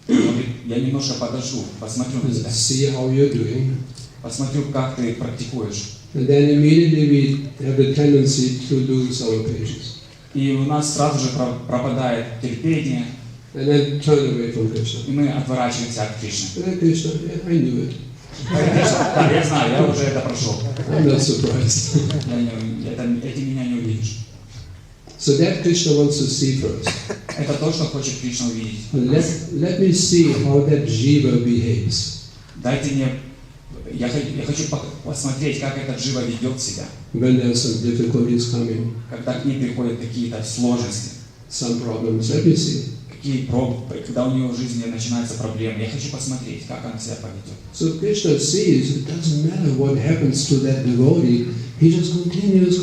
Speaker 1: Он говорит, я немножко подожду, посмотрю на тебя.
Speaker 2: See how you're doing.
Speaker 1: Посмотрю, как ты практикуешь.
Speaker 2: And then immediately we have the tendency to lose our patience.
Speaker 1: И у нас сразу же пропадает терпение,
Speaker 2: And then turn away from Krishna.
Speaker 1: и мы отворачиваемся от Кришны.
Speaker 2: Krishna, yeah, I knew it.
Speaker 1: Да, я знаю, я уже это прошел.
Speaker 2: I'm not surprised.
Speaker 1: Этим меня не увидишь.
Speaker 2: So that Krishna wants to see first.
Speaker 1: Это то, что хочет Кришна увидеть.
Speaker 2: Let me see how that jiva behaves.
Speaker 1: Дайте мне, я хочу посмотреть, как этот джива ведет себя.
Speaker 2: When there are some difficulties coming,
Speaker 1: Когда к ней приходят какие-то сложности,
Speaker 2: some problems, let me see.
Speaker 1: когда у нее в жизни начинаются проблемы, я хочу посмотреть, как она себя поведет.
Speaker 2: So Krishna sees it doesn't matter what happens to that devotee, he just continues.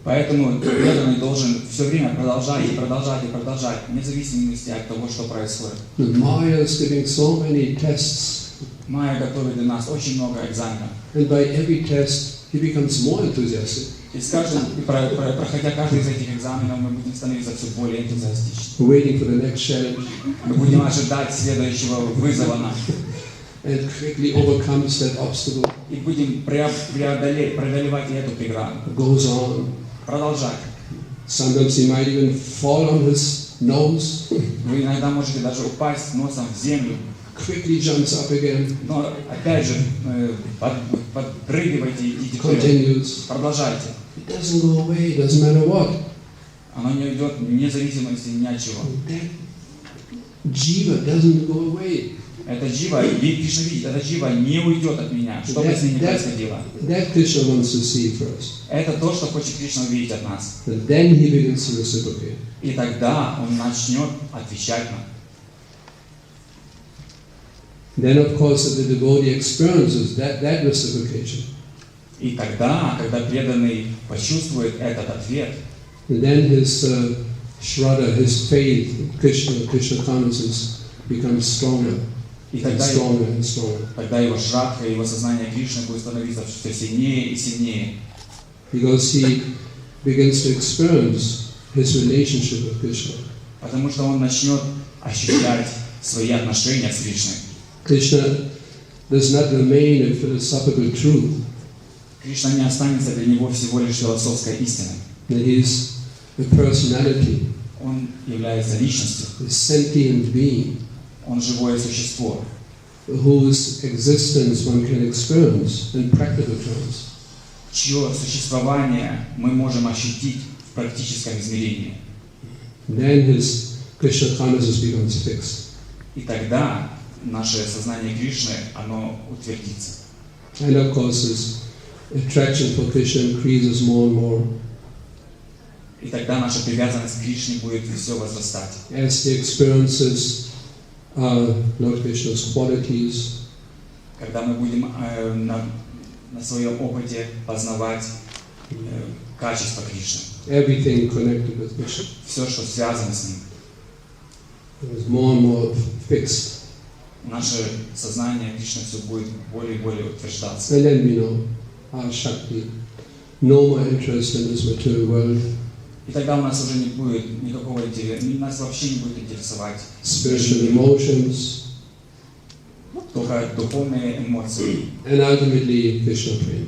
Speaker 1: Поэтому преданный должен все время продолжать, вне зависимости от того, что происходит.
Speaker 2: The Maya is giving so many tests,
Speaker 1: Майя готовит для нас очень много экзаменов.
Speaker 2: and by every test he becomes more enthusiastic,
Speaker 1: И проходя каждый из этих экзаменов, мы будем становиться все более энтузиастичными.
Speaker 2: waiting for the next challenge,
Speaker 1: Мы будем ожидать следующего вызова нам.
Speaker 2: and quickly overcomes that obstacle,
Speaker 1: И будем преодолевать эту преграду.
Speaker 2: goes on.
Speaker 1: Продолжать.
Speaker 2: Sometimes he might even fall on his nose,
Speaker 1: Вы иногда можете даже упасть носом в землю.
Speaker 2: quickly jumps up again,
Speaker 1: Но опять же, подпрыгивайте и идите вперед.
Speaker 2: continues.
Speaker 1: Продолжайте.
Speaker 2: It doesn't go away, doesn't matter what.
Speaker 1: Оно не идет вне зависимости ни от чего.
Speaker 2: That jiva doesn't go away.
Speaker 1: Эта джива, Кришна видит, эта джива не уйдет от меня, что бы с ней ни происходило.
Speaker 2: That Krishna wants to see first.
Speaker 1: Это то, что хочет Кришна увидеть от нас.
Speaker 2: And then he begins to reciprocate.
Speaker 1: И тогда он начнет отвечать нам.
Speaker 2: Then, of course, the devotee experiences that reciprocation.
Speaker 1: И тогда, когда преданный почувствует этот ответ,
Speaker 2: And then his shraddha, his faith, Krishna consciousness becomes stronger.
Speaker 1: и
Speaker 2: And stronger and stronger.
Speaker 1: тогда его шрадха, его сознание Кришны будет становиться все сильнее и сильнее.
Speaker 2: Because he begins to experience his relationship with Krishna.
Speaker 1: Потому что он начнет ощущать свои отношения с Кришной.
Speaker 2: Krishna does not remain a philosophical truth.
Speaker 1: Кришна не останется для него всего лишь философской истиной.
Speaker 2: That he is a personality,
Speaker 1: Он является личностью,
Speaker 2: a sentient being,
Speaker 1: он живое существо,
Speaker 2: whose existence one can experience in practical terms.
Speaker 1: чье существование мы можем ощутить в практическом измерении.
Speaker 2: Then his Krishna consciousness becomes fixed.
Speaker 1: И тогда наше сознание Кришны, оно утвердится.
Speaker 2: And of course his attraction for Krishna increases more and more
Speaker 1: И тогда наша привязанность к Кришне будет все возрастать.
Speaker 2: as he experiences Lord Krishna's qualities,
Speaker 1: Когда мы будем на своем опыте познавать качество Кришны.
Speaker 2: everything connected with Krishna
Speaker 1: Все, что связано с ним.
Speaker 2: is more and more fixed.
Speaker 1: Наше сознание Кришны все будет более и более утверждаться.
Speaker 2: And then we know our Shakti, no more interest in this material world,
Speaker 1: И тогда у нас уже не будет никакого интереса, нас вообще не будет интересовать
Speaker 2: spiritual emotions,
Speaker 1: только духовные эмоции.
Speaker 2: and ultimately Krishna prema.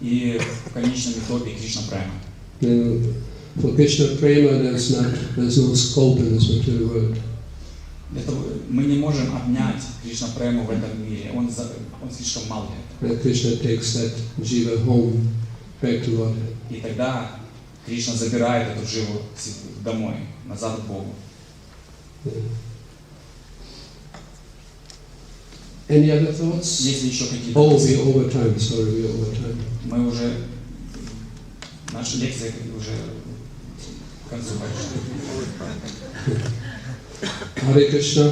Speaker 1: И в конечном итоге Кришна Према.
Speaker 2: Then for Krishna prema there's no scope in this material world.
Speaker 1: Мы не можем обнять Кришна Прему в этом мире, он слишком мал для этого.
Speaker 2: And Krishna takes that jiva home, back to Godhead.
Speaker 1: И тогда Кришна забирает эту живу домой, назад к Богу.
Speaker 2: Any other thoughts?
Speaker 1: Есть ли еще какие-то
Speaker 2: Oh,
Speaker 1: мысли?
Speaker 2: we're over time. Sorry, we're over time.
Speaker 1: Мы уже, наша лекция уже к концу подошла.
Speaker 2: Hare Krishna.